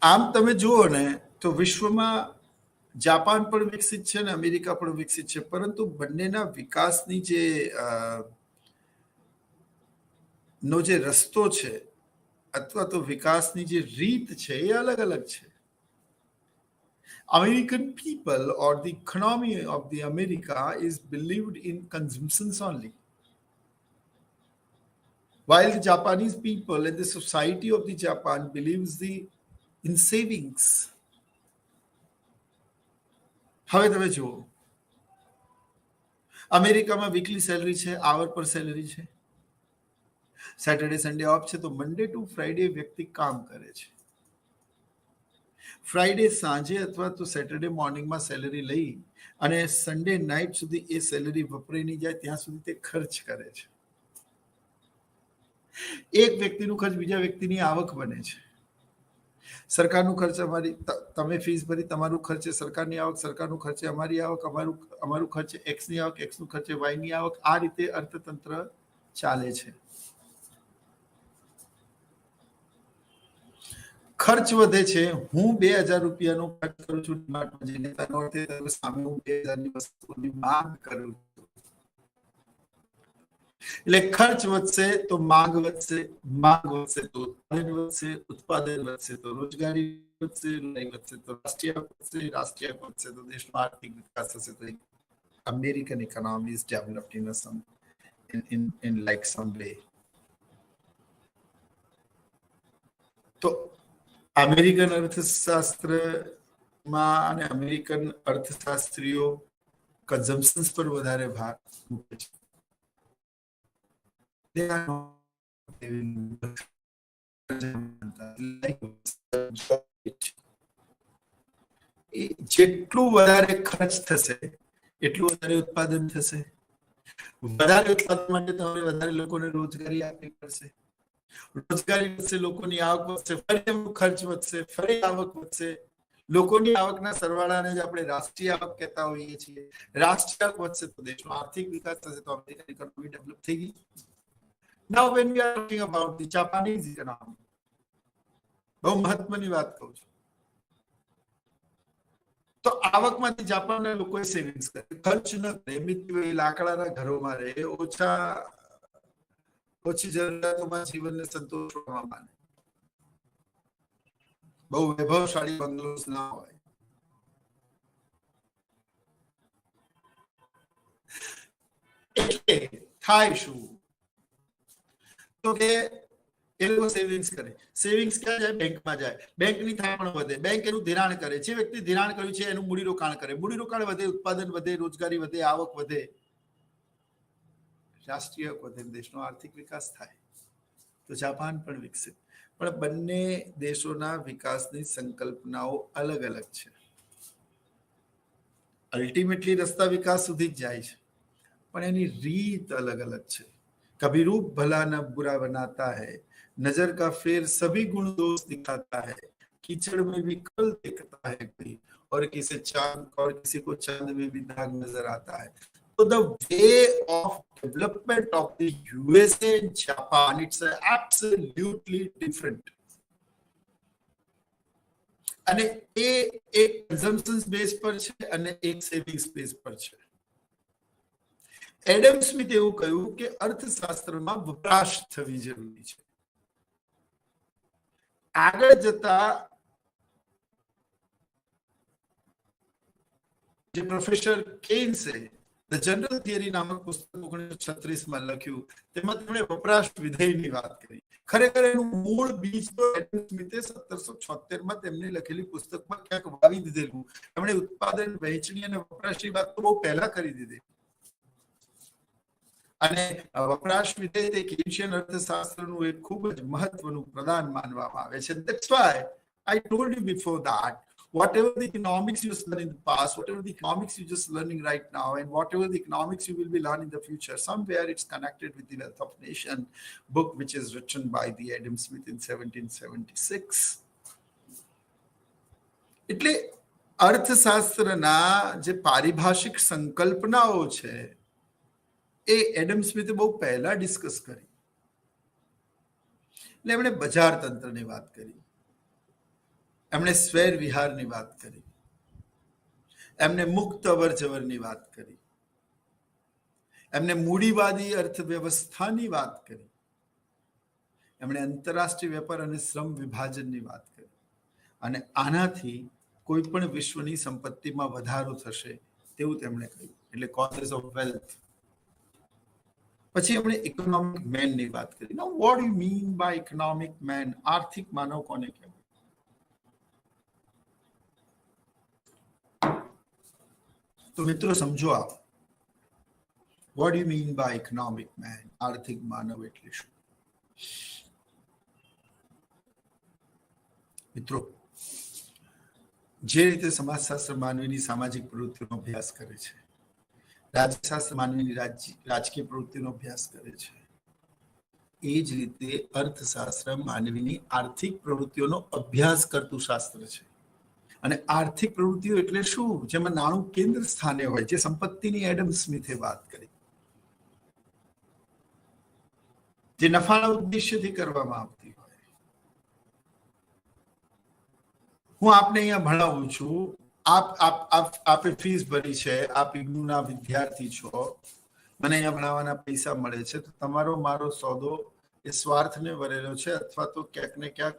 આમ તમે જુઓ ને તો વિશ્વમાં જાપાન પણ વિકસિત છે અને અમેરિકા પણ વિકસિત છે, પરંતુ બંનેના વિકાસની નો જે રસ્તો છે અથવા તો વિકાસની જે રીત છે એ અલગ અલગ છે. American people or the economy of the America is believed in consumptions only, while the Japanese people and the society of the Japan believes in savings. હવે તમે જુઓ, અમેરિકામાં વીકલી સેલરી છે, આવર પર સેલરી છે. સેટરડે સન્ડે ઓફ છે, તો મંડે ટુ ફ્રાઈડે વ્યક્તિ કામ કરે છે. ફ્રાઈડે સાંજે અથવા તો સેટરડે મોર્નિંગમાં સેલરી લઈ અને સન્ડે નાઇટ સુધી એ સેલરી વપરાઈ નહીં જાય ત્યાં સુધી તે ખર્ચ કરે છે. એક વ્યક્તિનું ખર્ચ બીજા વ્યક્તિની આવક બને છે. સરકારનું ખર્ચ અમારી, તમે ફીસ ભરી, તમારું ખર્ચે સરકારની આવક, સરકારનું ખર્ચે અમારી આવક, અમારું ખર્ચે એક્સની આવક, એક્સનું ખર્ચે વાયની આવક. આ રીતે અર્થતંત્ર ચાલે છે. ખર્ચ વધે છે. હું 2000 રૂપિયાનો ખર્ચ કરું છું ડીમાર્ટમાં જઈને, તેનો અર્થ એ થયો સામે હું 2000 ની વસ્તુની માંગ કરું છું. એટલે ખર્ચ વધશે તો માંગ વધશે, માંગ વધશે તો ઉત્પાદન વધશે, ઉત્પાદન વધશે તો રોજગારી વધશે, વધશે તો રાષ્ટ્રીય વધશે, રાષ્ટ્રીય વધશે તો દેશનો આર્થિક વિકાસ થશે. તો American economy is developed in like some way. તો અમેરિકન અર્થશાસ્ત્રમાં અને અમેરિકન અર્થશાસ્ત્રીઓ કન્ઝમ્પશન્સ પર વધારે ભાર મૂકે છે. જેટલું વધારે ખર્ચ થશે એટલું વધારે ઉત્પાદન થશે. વધારે ઉત્પાદન માટે તમારે વધારે લોકોને રોજગારી આપવી પડશે. રોજગારી વધશે, લોકોની આવક વધશે, ફરી ખર્ચ વધશે, ફરી આવક વધશે. લોકોની આવકના સરવાળાને જ આપણે રાષ્ટ્રીય આવક કહેતા હોઈએ છીએ. રાષ્ટ્રીય આવક વધશે તો દેશનો આર્થિક વિકાસ થશે, તો અમેરિકન ઇકોનોમી ડેવલપ થઈ ગઈ. Now when we are talking about the Japanese economy, બહુ મહત્વની વાત કહું છું, તો આવકમાંથી જાપાનના લોકોએ સેવિંગ્સ કરે, ખર્ચ ન કરે, લાકડાના ઘરોમાં રહે, ઓછી જરૂરિયાતોમાં જીવનને સંતોષવામાં માને. બહુ વૈભવશાળી બંગલોસ ના હોય. એટલે થાય શું? તો કે એ લોકો સેવિંગ્સ કરે. સેવિંગ્સ ક્યાં જાય? બેંકમાં જાય. બેંકની થાપણ વધે, બેંક એનું ધિરાણ કરે. જે વ્યક્તિ ધિરાણ કર્યું છે એનું મૂડીરોકાણ કરે. મૂડીરોકાણ વધે, ઉત્પાદન વધે, રોજગારી વધે, આવક વધે, રાષ્ટ્રીય વધે, દેશનો આર્થિક વિકાસ થાય. તો જાપાન પણ વિકસિત. પણ બંને દેશોના વિકાસની સંકલ્પનાઓ અલગ અલગ છે. અલ્ટિમેટલી રસ્તા વિકાસ સુધી જ જાય છે, પણ એની રીત અલગ અલગ છે. कभी रूप भला न बुरा बनाता है, नजर का फेर सभी गुण दोष दिखाता है, कीचड़ में भी कल देखता है कोई, और किसी को चांद में भी दाग नजर आता है. the way of development of the USA and Japan, it's absolutely different. અને એ એક કન્ઝમ્પશન બેઝ પર છે અને એક સેવિંગ્સ બેઝ પર છે. એડમ સ્મિથ એવું કહ્યું કે અર્થશાસ્ત્રમાં વપરાશ થવી જરૂરી છે. આગળ જતા જે પ્રોફેસર કેન્સે ધ જનરલ થિયરી નામક પુસ્તક 1936માં લખ્યું, તેમાં તેમણે વપરાશ વિધેયની વાત કરી. ખરેખર એનું મૂળ બીજ તો એડમ સ્મિથે 1776માં તેમની લખેલી પુસ્તકમાં ક્યાંક વાવી દીધેલું. એમણે ઉત્પાદન, વહેંચણી અને વપરાશની વાત તો બહુ પહેલા કરી દીધી. અને વપરાશ વિધેય તે કેન્શિયન અર્થશાસ્ત્રનું એક ખૂબ જ મહત્વનું પ્રદાન માનવામાં આવે છે. That's why I told you before that whatever the economics you learned in the past, whatever the economics you're just learning right now, and whatever the economics you will be learning in the future, somewhere it's connected with the Wealth of Nation book, which is written by the Adam Smith in 1776. એટલે અર્થશાસ્ત્રના જે પારિભાષિક સંકલ્પનાઓ છે એ એડમ સ્મિથે બહુ પહેલા ડિસ્કસ કરી. એટલે એમણે બજાર તંત્રની વાત કરી, એમણે સ્વૈર વિહારની વાત કરી, એમણે મુક્ત અવર જવરની વાત કરી, એમણે મૂડીવાદી અર્થવ્યવસ્થાની વાત કરી, એમણે આંતરરાષ્ટ્રીય વેપાર અને શ્રમ વિભાજનની વાત કરી. અને આનાથી કોઈ પણ વિશ્વની સંપત્તિમાં વધારો થશે તેવું તેમણે કહ્યું. એટલે કોઝેસ ઓફ વેલ્થ. પછી એમણે ઇકોનોમિક મેનની વાત કરી. Now what you mean by economic man? આર્થિક માનવ કોને કહેવાય? તો મિત્રો સમજો આપ, what you mean by economic man? આર્થિક માનવ એટલે શું? મિત્રો, જે રીતે સમાજશાસ્ત્ર માનવીની સામાજિક પ્રવૃત્તિનો અભ્યાસ કરે છે, રાજ્યશાસ્ત્ર માનવીની રાજકીય પ્રવૃત્તિનો અભ્યાસ કરે છે, એ જ રીતે અર્થશાસ્ત્ર માનવીની આર્થિક પ્રવૃત્તિઓનો અભ્યાસ કરતું શાસ્ત્ર છે. અને આર્થિક પ્રવૃત્તિઓ એટલે શું? જેમાં નાણું કેન્દ્ર સ્થાને હોય, જે સંપત્તિની એડમ સ્મિથે વાત કરી, જે નફાના ઉદ્દેશ્યથી કરવામાં આવતી હોય. હું આપને અહીંયા ભણાવું છું, આપે ફીસ ભરી છે, આપ ઇગ્નુના વિદ્યાર્થી છો, મને અહીંયા ભણાવવાના પૈસા મળે છે, તો તમારો મારો સોદો એ સ્વાર્થને વરેલો છે અથવા તો ક્યાંક ને ક્યાંક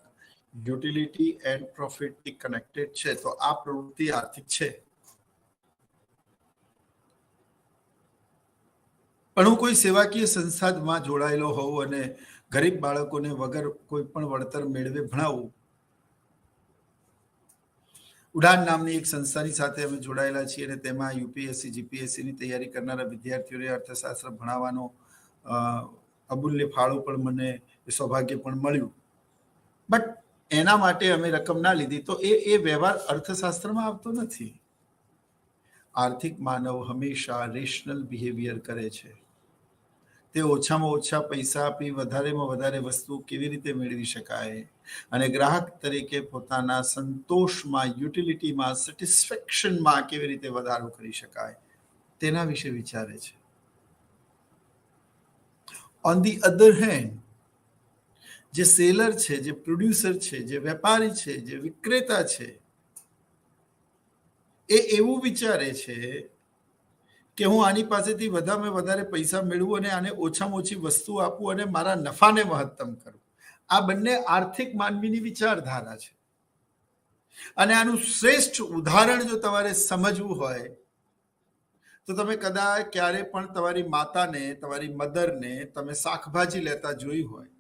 યુટિલિટી એન્ડ પ્રોફિટથી કનેક્ટેડ છે. તો આ પ્રવૃત્તિ આર્થિક છે. પણ હું કોઈ સેવાકીય સંસ્થામાં જોડાયેલો હોઉં અને ગરીબ બાળકોને વગર કોઈ પણ વળતર મેળવે ભણાવું. ઉડાન નામની એક સંસ્થાની સાથે અમે જોડાયેલા છીએ અને તેમાં યુપીએસસી જીપીએસસીની તૈયારી કરનારા વિદ્યાર્થીઓને અર્થશાસ્ત્ર ભણાવવાનો અમૂલ્ય ફાળો પણ મને સૌભાગ્ય પણ મળ્યું. બટ એના માટે અમે રકમ ના લીધી. તો એ વ્યવહાર અર્થશાસ્ત્રમાં આવતો નથી. આર્થિક માનવ હંમેશા રેશનલ બિહેવિયર કરે છે. તે ઓછામાં ઓછા પૈસા આપી વધારેમાં વધારે વસ્તુ કેવી રીતે મેળવી શકાય અને ગ્રાહક તરીકે પોતાના સંતોષમાં, યુટિલિટીમાં, સેટિસ્ફેક્શનમાં કેવી રીતે વધારો કરી શકાય તેના વિશે વિચારે છે. ઓન ધી અધર હેન્ડ, જે સેલર છે, જે પ્રોડ્યુસર છે, જે વેપારી છે, જે વિક્રેતા છે, એ એવું વિચારે છે કે હું આની પાસેથી વધારેમાં વધારે પૈસા મેળવું અને આને ઓછામાં ઓછી વસ્તુ આપું અને મારા નફાને મહત્તમ કરું. આ બંને આર્થિક માનવીની વિચારધારા છે. અને આનું શ્રેષ્ઠ ઉદાહરણ જો તમારે સમજવું હોય તો તમે કદાચ ક્યારે પણ તમારી માતાને, તમારી મધરને તમે શાકભાજી લેતા જોઈ હોય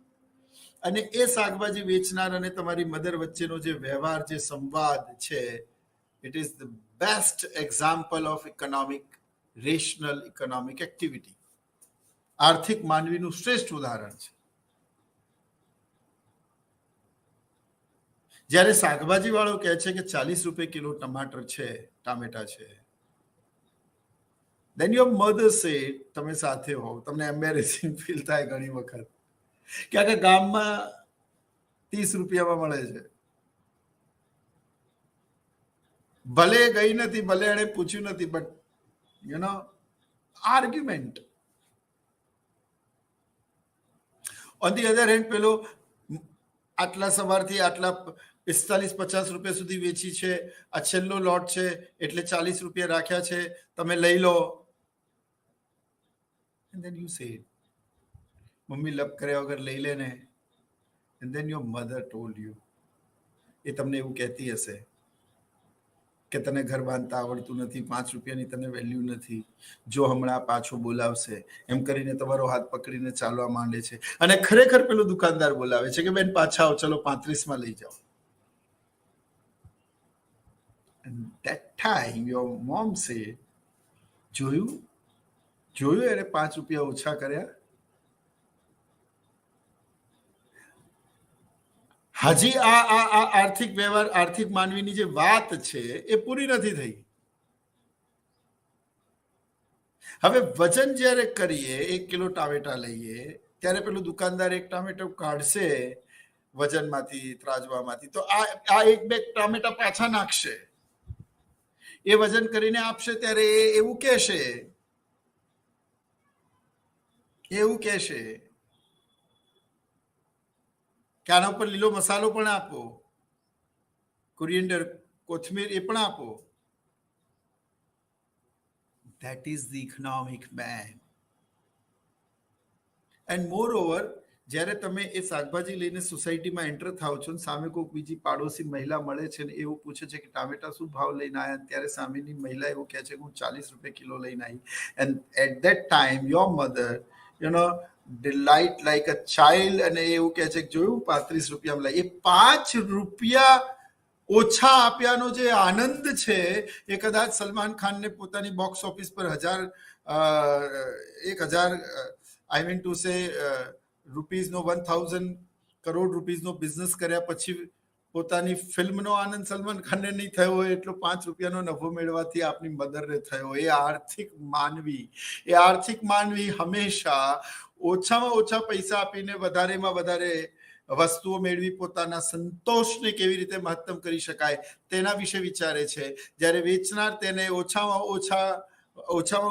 અને એ શાકભાજી વેચનાર અને તમારી મધર વચ્ચેનો જે વ્યવહાર, જે સંવાદ છે, it is the best example of economic, rational economic activity. આર્થિક માનવીનું શ્રેષ્ઠ ઉદાહરણ છે. જ્યારે શાકભાજી વાળો કહે છે કે 40 રૂપિયા કિલો ટમાટર છે, ટામેટા છે, then your mother say, તમે સાથે હોવ, તમને એમ્બેરેસિંગ ફીલ થાય ઘણી વખત કે આ ગામમાં 30 રૂપિયામાં મળે છે. ભલે ગઈ નથી, ભલે એને પૂછ્યું નથી, but you know argument. On the other hand પેલો આટલા સવારથી આટલા 45-50 રૂપિયા સુધી વેચી છે, આ છેલ્લો લોટ છે એટલે 40 રૂપિયા રાખ્યા છે, તમે લઈ લો. And then you say, મમ્મી લપ કર્યા વગર લઈ લે ને. And then your mother told you, એ તમને એવું કહેતી હશે કે તને ઘર બાંધતા આવડતું નથી, 5 રૂપિયાની તને વેલ્યુ નથી, જો હમણાં પાછો બોલાવશે, એમ કરીને તમારો હાથ પકડીને ચાલવા માંડે છે. અને ખરેખર પેલો દુકાનદાર બોલાવે છે કે બેન પાછા આવો, ચલો 35 લઈ જાઓ. And that time your mom say, જોયું એને 5 રૂપિયા ઓછા કર્યા. હજી આ આર્થિક વ્યવહાર, આર્થિક માનવીની જે વાત છે એ પૂરી નથી થઈ. હવે વજન જ્યારે કરીએ, 1 કિલો ટામેટા લઈએ ત્યારે પેલું દુકાનદાર એક ટામેટું કાઢશે વજનમાંથી, ત્રાજવામાંથી, તો આ 1 બેગ ટામેટા પાછા નાખશે. એ વજન કરીને આપશે ત્યારે એવું કહેશે કે આના ઉપર લીલો મસાલો પણ આપો, કોરિએન્ડર, કોથમીર એ પણ આપો. That is the economic man. And moreover, જ્યારે તમે એ શાકભાજી લઈને સોસાયટીમાં એન્ટર થાવ છો ને સામે કોઈ બીજી પાડોશી મહિલા મળે છે ને એવું પૂછે છે કે ટામેટા શું ભાવ લઈને આવ્યા, ત્યારે સામેની મહિલા એવું કહે છે કે હું 40 રૂપિયા કિલો લઈને આવી. And at that time your mother, delight like a child, અને એવું કહે છે કે જોયું 35 રૂપિયામાં લઈ. એ 5 રૂપિયા ઓછા આપ્યાનો જે આનંદ છે એ કદાચ સલમાન ખાનને પોતાની બોક્સ ઓફિસ પર 1000 I mean to say રૂપીઝનો 1000 crore રૂપીઝનો business કર્યા પછી પોતાની ફિલ્મનો આનંદ સલમાન ખાનને નહીં થયો હોય એટલો 5 રૂપિયાનો નફો મેળવવાથી આપની મધરને થયો. એ આર્થિક માનવી હંમેશા ઓછામાં ઓછા પૈસા આપીને વધારેમાં વધારે વસ્તુઓ મેળવી પોતાના સંતોષને કેવી રીતે મહત્તમ કરી શકાય તેના વિશે વિચારે છે. જ્યારે વેચનાર તેને ઓછામાં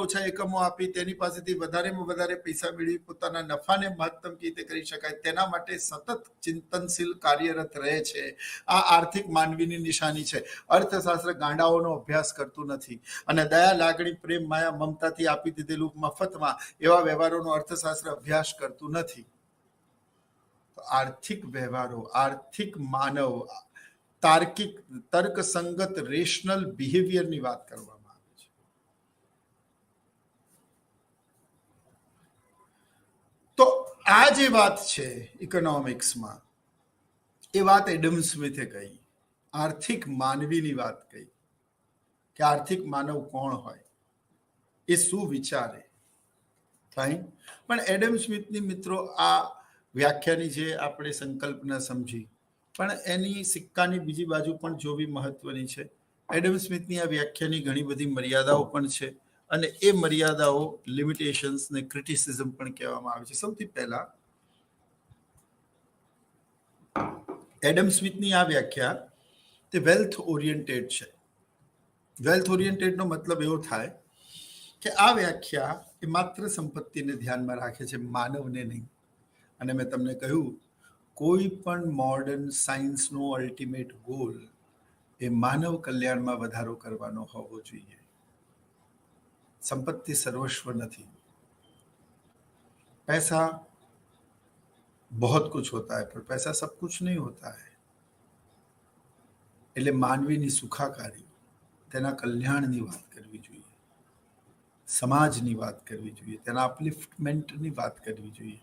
ઓછા એકમો આપી તેની પાસેથી વધારેમાં વધારે પૈસા મેળવી પોતાના નફાને મહત્તમ કેવી રીતે કરી શકાય તેના માટે સતત ચિંતનશીલ કાર્યરત રહે છે. આ આર્થિક માનવીની નિશાની છે. અર્થશાસ્ત્ર ગાંડાઓનો અભ્યાસ કરતું નથી અને દયા, લાગણી, પ્રેમ, માયા, મમતાથી આપી દીધેલું મફતમાં એવા વ્યવહારોનો અર્થશાસ્ત્ર અભ્યાસ કરતું નથી. આર્થિક વ્યવહારો, આર્થિક માનવ, તાર્કિક, તર્કસંગત, રેશનલ બિહેવિયરની વાત કરવામાં આવે છે. તો આ જે વાત છે ઇકોનોમિક્સમાં, એ વાત એડમ સ્મિથે કહી, આર્થિક માનવીની વાત કહી કે આર્થિક માનવ કોણ હોય, એ શું વિચારે. ફાઈન. પણ એડમ સ્મિથની મિત્રો આ વ્યાખ્યાની જે આપણે સંકલ્પના સમજી, પણ એની સિક્કાની બીજી બાજુ પણ જોવી મહત્વની છે. એડમ સ્મિથની આ વ્યાખ્યાની ઘણી બધી મર્યાદાઓ પણ છે અને એ મર્યાદાઓ, લિમિટેશન્સ ને ક્રિટિસિઝમ પણ કહેવામાં આવે છે. સૌથી પહેલા એડમ સ્મિથની આ વ્યાખ્યા તે વેલ્થ ઓરિએન્ટેડ છે. વેલ્થ ઓરિએન્ટેડનો મતલબ એવો થાય કે આ વ્યાખ્યા એ માત્ર સંપત્તિને ધ્યાનમાં રાખે છે, માનવને નહીં. અને મેં તમને કહ્યું, કોઈ પણ મોડર્ન સાયન્સનો અલ્ટિમેટ ગોલ એ માનવ કલ્યાણમાં વધારો કરવાનો હોવો જોઈએ. સંપત્તિ સર્વસ્વ નથી. पैसा बहुत कुछ होता है पर पैसा सब कुछ नहीं होता है. એટલે માનવીની સુખાકારી, તેના કલ્યાણની વાત કરવી જોઈએ, સમાજની વાત કરવી જોઈએ, તેના અપલિફ્ટમેન્ટની વાત કરવી જોઈએ.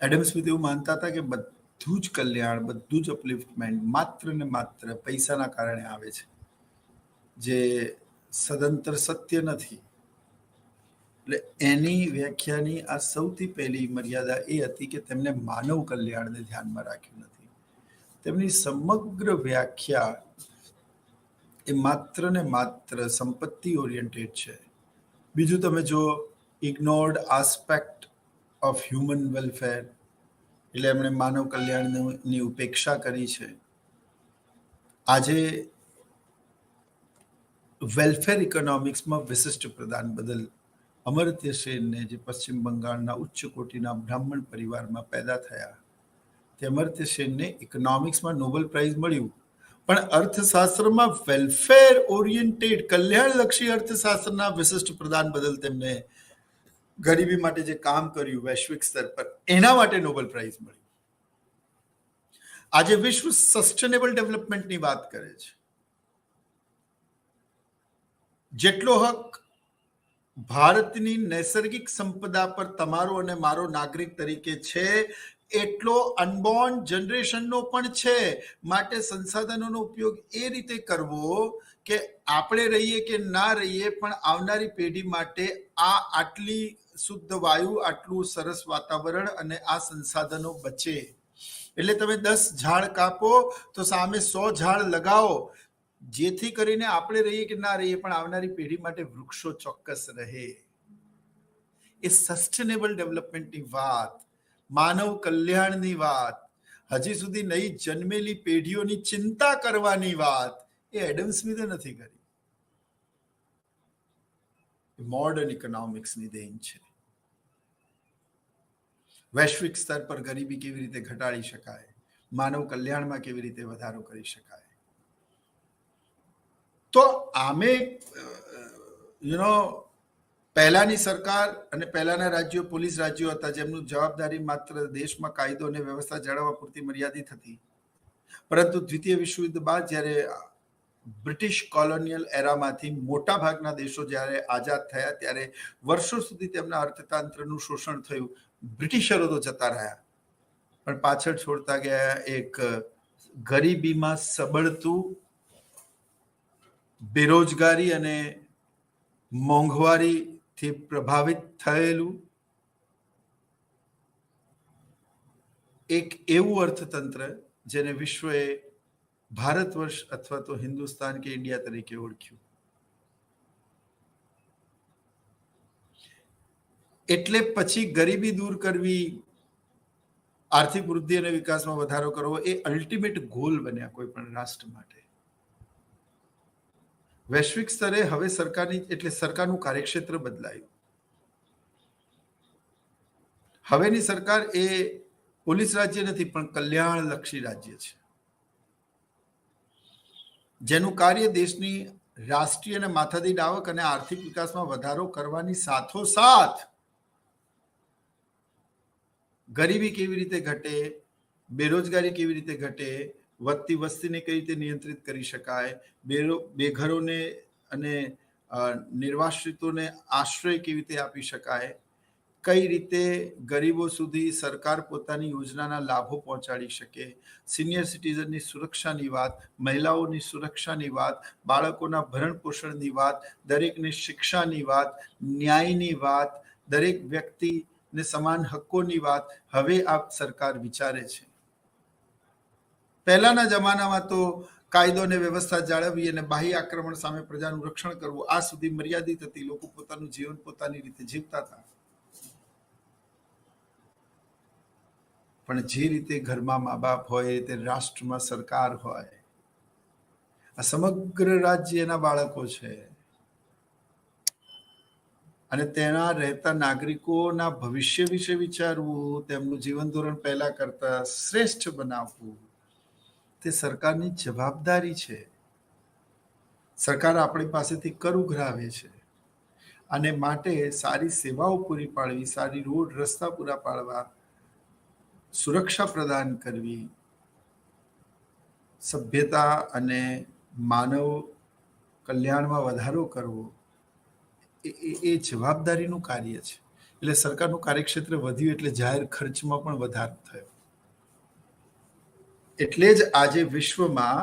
એડમ સ્મિથ એવું માનતા હતા કે બધું જ કલ્યાણ, બધું જ અપલિફ્ટમેન્ટ માત્ર ને માત્ર પૈસાના કારણે આવે છે, જે સદંતર સત્ય નથી. એટલે એની વ્યાખ્યાની આ સૌથી પહેલી મર્યાદા એ હતી કે તેમને માનવ કલ્યાણને ધ્યાનમાં રાખ્યું નથી. તેમની સમગ્ર વ્યાખ્યા એ માત્ર ને માત્ર સંપત્તિ ઓરિએન્ટેડ છે. બીજું તમે જો ઇગ્નોર્ડ આસ્પેક્ટ ઓફ હ્યુમન વેલફેર, એટલે એમણે માનવ કલ્યાણની ઉપેક્ષા કરી છે. આજે વેલફેર ઇકોનોમિક્સમાં વિશિષ્ટ પ્રદાન બદલ અમર્ત્ય સેનને, જે પશ્ચિમ બંગાળના ઉચ્ચ કોટીના બ્રાહ્મણ પરિવારમાં પેદા થયા, તે અમર્ત્ય સેનને ઇકોનોમિક્સમાં નોબેલ પ્રાઇઝ મળ્યું, પણ અર્થશાસ્ત્રમાં વેલફેર ઓરિએન્ટેડ કલ્યાણલક્ષી અર્થશાસ્ત્રના વિશિષ્ટ પ્રદાન બદલ તેમને ગરીબી માટે જે કામ કર્યું વૈશ્વિક સ્તર પર, એના માટે નોબેલ પ્રાઇઝ મળ્યું. આજે વિશ્વ સસ્ટેનેબલ ડેવલપમેન્ટની વાત કરે છે. જેટલો હક ભારતની નૈસર્ગિક સંપદા પર તમારો અને મારો નાગરિક તરીકે છે, એટલો અનબોર્ન જનરેશનનો પણ છે. માટે સંસાધનોનો ઉપયોગ એ રીતે કરવો કે આપણે રહીએ કે ના રહીએ, પણ આવનારી પેઢી માટે આટલી શુદ્ધ વાયુ, આટલું સરસ વાતાવરણ અને આ સંસાધનો બચે. એટલે તમે 10 ઝાડ કાપો તો સામે 100 ઝાડ લગાવો, જેથી કરીને આપણે રહીએ કે ના રહીએ, પણ આવનારી પેઢી માટે વૃક્ષો ચોક્કસ રહે. એ સસ્ટેનેબલ ડેવલપમેન્ટની વાત, માનવ કલ્યાણની વાત, હજી સુધી નહીં જન્મેલી પેઢીઓની ચિંતા કરવાની વાત એ એડમ સ્મિથે નથી કરી. મોડર્ન ઇકોનોમિક્સની દેન છે. વૈશ્વિક સ્તર પર ગરીબી કેવી રીતે ઘટાડી શકાય, માનવ કલ્યાણમાં કેવી રીતે વધારો કરી શકાય. તો આમે પહેલાની સરકાર અને પહેલાના રાજ્યો પોલીસ રાજ્યો હતા, જેમનું જવાબદારી માત્ર દેશમાં કાયદો અને વ્યવસ્થા જાળવવા પૂરતી મર્યાદિત હતી. પરંતુ દ્વિતીય વિશ્વયુદ્ધ બાદ જ્યારે બ્રિટિશ કોલોનિયલ એરામાંથી મોટા ભાગના દેશો જ્યારે આઝાદ થયા, ત્યારે વર્ષો સુધી તેમના અર્થતંત્રનું શોષણ થયું. બ્રિટિશરો તો જતા રહ્યા, પણ પાછળ છોડતા ગયા એક ગરીબીમાં સબળતું, બેરોજગારી અને મોંઘવારીથી પ્રભાવિત થયેલું એક એવું અર્થતંત્ર જેને વિશ્વએ ભારત વર્ષ અથવા તો હિન્દુસ્તાન કે ઇન્ડિયા તરીકે ઓળખ્યું. એટલે પછી ગરીબી દૂર કરવી, આર્થિક વૃદ્ધિ અને વિકાસમાં વધારો કરવો એ અલ્ટિમેટ ગોલ બન્યા કોઈ પણ રાષ્ટ્ર માટે. વૈશ્વિક સ્તરે હવે સરકારનું કાર્યક્ષેત્ર બદલાયું. હવેની સરકાર એ પોલીસ રાજ્ય નથી, પણ કલ્યાણલક્ષી રાજ્ય છે, જેનું કાર્ય દેશની રાષ્ટ્રીય અને માથાદીઠ આવક અને આર્થિક વિકાસમાં વધારો કરવાની સાથોસાથ ગરીબી કેવી રીતે ઘટે, બેરોજગારી કેવી રીતે ઘટે, વધતી વસ્તીને કઈ રીતે નિયંત્રિત કરી શકાય, બેઘરોને અને નિર્વાસિતોને આશ્રય કેવી રીતે આપી શકાય, કઈ રીતે ગરીબો સુધી સરકાર પોતાની યોજનાના લાભો પહોંચાડી શકે, સિનિયર સિટીઝનની સુરક્ષાની વાત, મહિલાઓની સુરક્ષાની વાત, બાળકોના ભરણ પોષણની વાત, દરેકને શિક્ષાની વાત, ન્યાયની વાત, દરેક વ્યક્તિને સમાન હકોની વાત હવે આ સરકાર વિચારે છે. પહેલાના જમાનામાં તો કાયદો અને વ્યવસ્થા જાળવવી અને બાહ્ય આક્રમણ સામે પ્રજાનું રક્ષણ કરવું આ સુધી મર્યાદિત હતી. લોકો પોતાનું જીવન પોતાની રીતે જીવતા હતા. પણ જે રીતે ઘરમાં મા બાપ હોય, તે રાષ્ટ્રમાં સરકાર હોય. આ સમગ્ર રાજ્ય એના બાળકો છે અને તેના રહેતા નાગરિકોના ભવિષ્ય વિશે વિચારવું, તેમનું જીવન ધોરણ પહેલા કરતા શ્રેષ્ઠ બનાવવું, તે સરકારની જવાબદારી છે. સરકાર આપણી પાસેથી કર ઉઘરાવે છે અને માટે સારી સેવાઓ પૂરી પાડવી, સારી રોડ રસ્તા પૂરા પાડવા, સુરક્ષા પ્રદાન કરવી, સભ્યતા અને માનવ કલ્યાણમાં વધારો કરવો એ જવાબદારીનું કાર્ય છે. એટલે સરકારનું કાર્યક્ષેત્ર વધ્યું એટલે જાહેર ખર્ચમાં પણ વધારો થયો. એટલે જ આજે વિશ્વમાં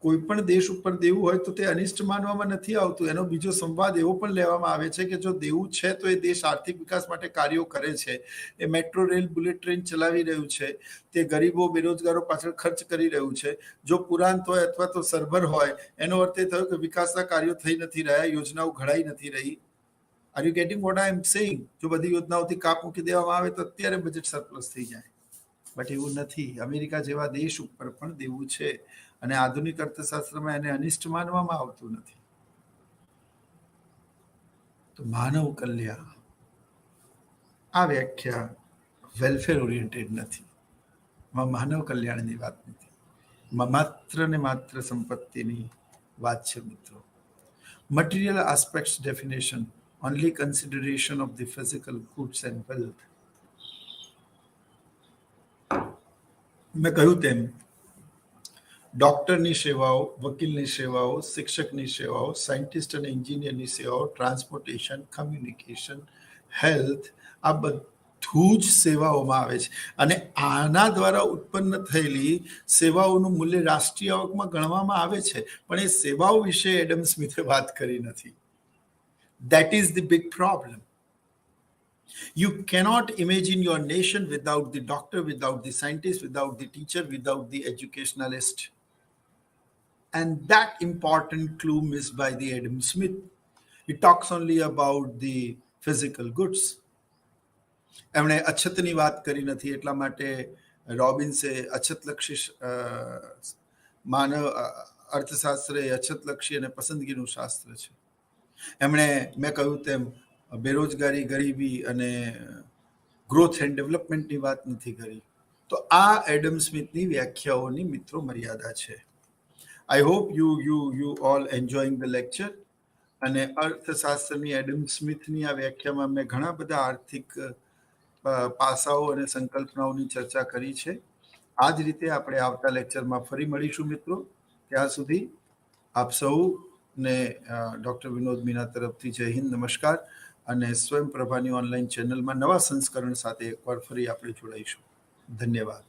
કોઈ પણ દેશ ઉપર દેવું હોય તો તે અનિષ્ટ માનવામાં નથી આવતું. એનો બીજો સંવાદ એવો પણ લેવામાં આવે છે કે જો દેવું છે તો એ દેશ આર્થિક વિકાસ માટે કાર્યો કરે છે, એ મેટ્રો રેલ, બુલેટ ટ્રેન ચલાવી રહ્યું છે, તે ગરીબો બેરોજગારો પાછળ ખર્ચ કરી રહ્યું છે. જો પુરાંત હોય અથવા તો સરભર હોય, એનો અર્થ એ થયો કે વિકાસના કાર્યો થઈ નથી રહ્યા, યોજનાઓ ઘડાઈ નથી રહી. Are you getting what I am saying? જો બધી યોજનાઓથી કાપ મૂકી દેવામાં આવે તો અત્યારે બજેટ સરપ્લસ થઈ જાય. બટ એવું નથી. અમેરિકા જેવા દેશ ઉપર પણ દેવું છે અને આધુનિક અર્થશાસ્ત્રમાં એને અનિષ્ટ માનવામાં આવતું નથી. તો માનવ કલ્યાણ, આ વ્યાખ્યા વેલફેર ઓરિએન્ટેડ નથી, માનવ કલ્યાણની વાત નથી, માત્ર ને માત્ર સંપત્તિની વાત છે મિત્રો. Material aspects definition, only consideration of the physical goods and wealth. મેં કહ્યું તેમ ડોક્ટરની સેવાઓ, વકીલની સેવાઓ, શિક્ષકની સેવાઓ, સાયન્ટિસ્ટ અને એન્જિનિયરની સેવાઓ, ટ્રાન્સપોર્ટેશન, કમ્યુનિકેશન, હેલ્થ, આ બધું જ સેવાઓમાં આવે છે. અને આના દ્વારા ઉત્પન્ન થયેલી સેવાઓનું મૂલ્ય રાષ્ટ્રીય આવકમાં ગણવામાં આવે છે, પણ એ સેવાઓ વિશે એડમ સ્મિથે વાત કરી નથી. That is the big problem. You cannot imagine your nation without the doctor, without the scientist, without the teacher, without the educationalist. And that important clue missed by the Adam Smith. He talks only about the physical goods. એમણે અછતની વાત કરી નથી, એટલા માટે રોબિન્સે અછતલક્ષી માનવ અર્થશાસ્ત્ર એ અછતલક્ષી અને પસંદગીનું શાસ્ત્ર છે. એમણે મેં કહ્યું તેમ બેરોજગારી, ગરીબી અને ગ્રોથ એન્ડ ડેવલપમેન્ટની વાત નથી કરી. તો આ એડમ સ્મિથની વ્યાખ્યાઓની મિત્રો મર્યાદા છે. I hope you all enjoying the lecture. અને અર્થશાસ્ત્રની એડમ સ્મિથની આ વ્યાખ્યામાં મેં ઘણા બધા આર્થિક પાસાઓ અને સંકલ્પનાઓની ચર્ચા કરી છે. આ જ રીતે આપણે આવતા લેક્ચરમાં ફરી મળીશું મિત્રો. ત્યાં સુધી આપ સૌને ડૉક્ટર વિનોદ મીના તરફથી જય હિન્દ, નમસ્કાર. અને સ્વયં પ્રભાની ઓનલાઈન ચેનલમાં નવા સંસ્કરણ સાથે એકવાર ફરી આપણે જોડાઈશું. ધન્યવાદ.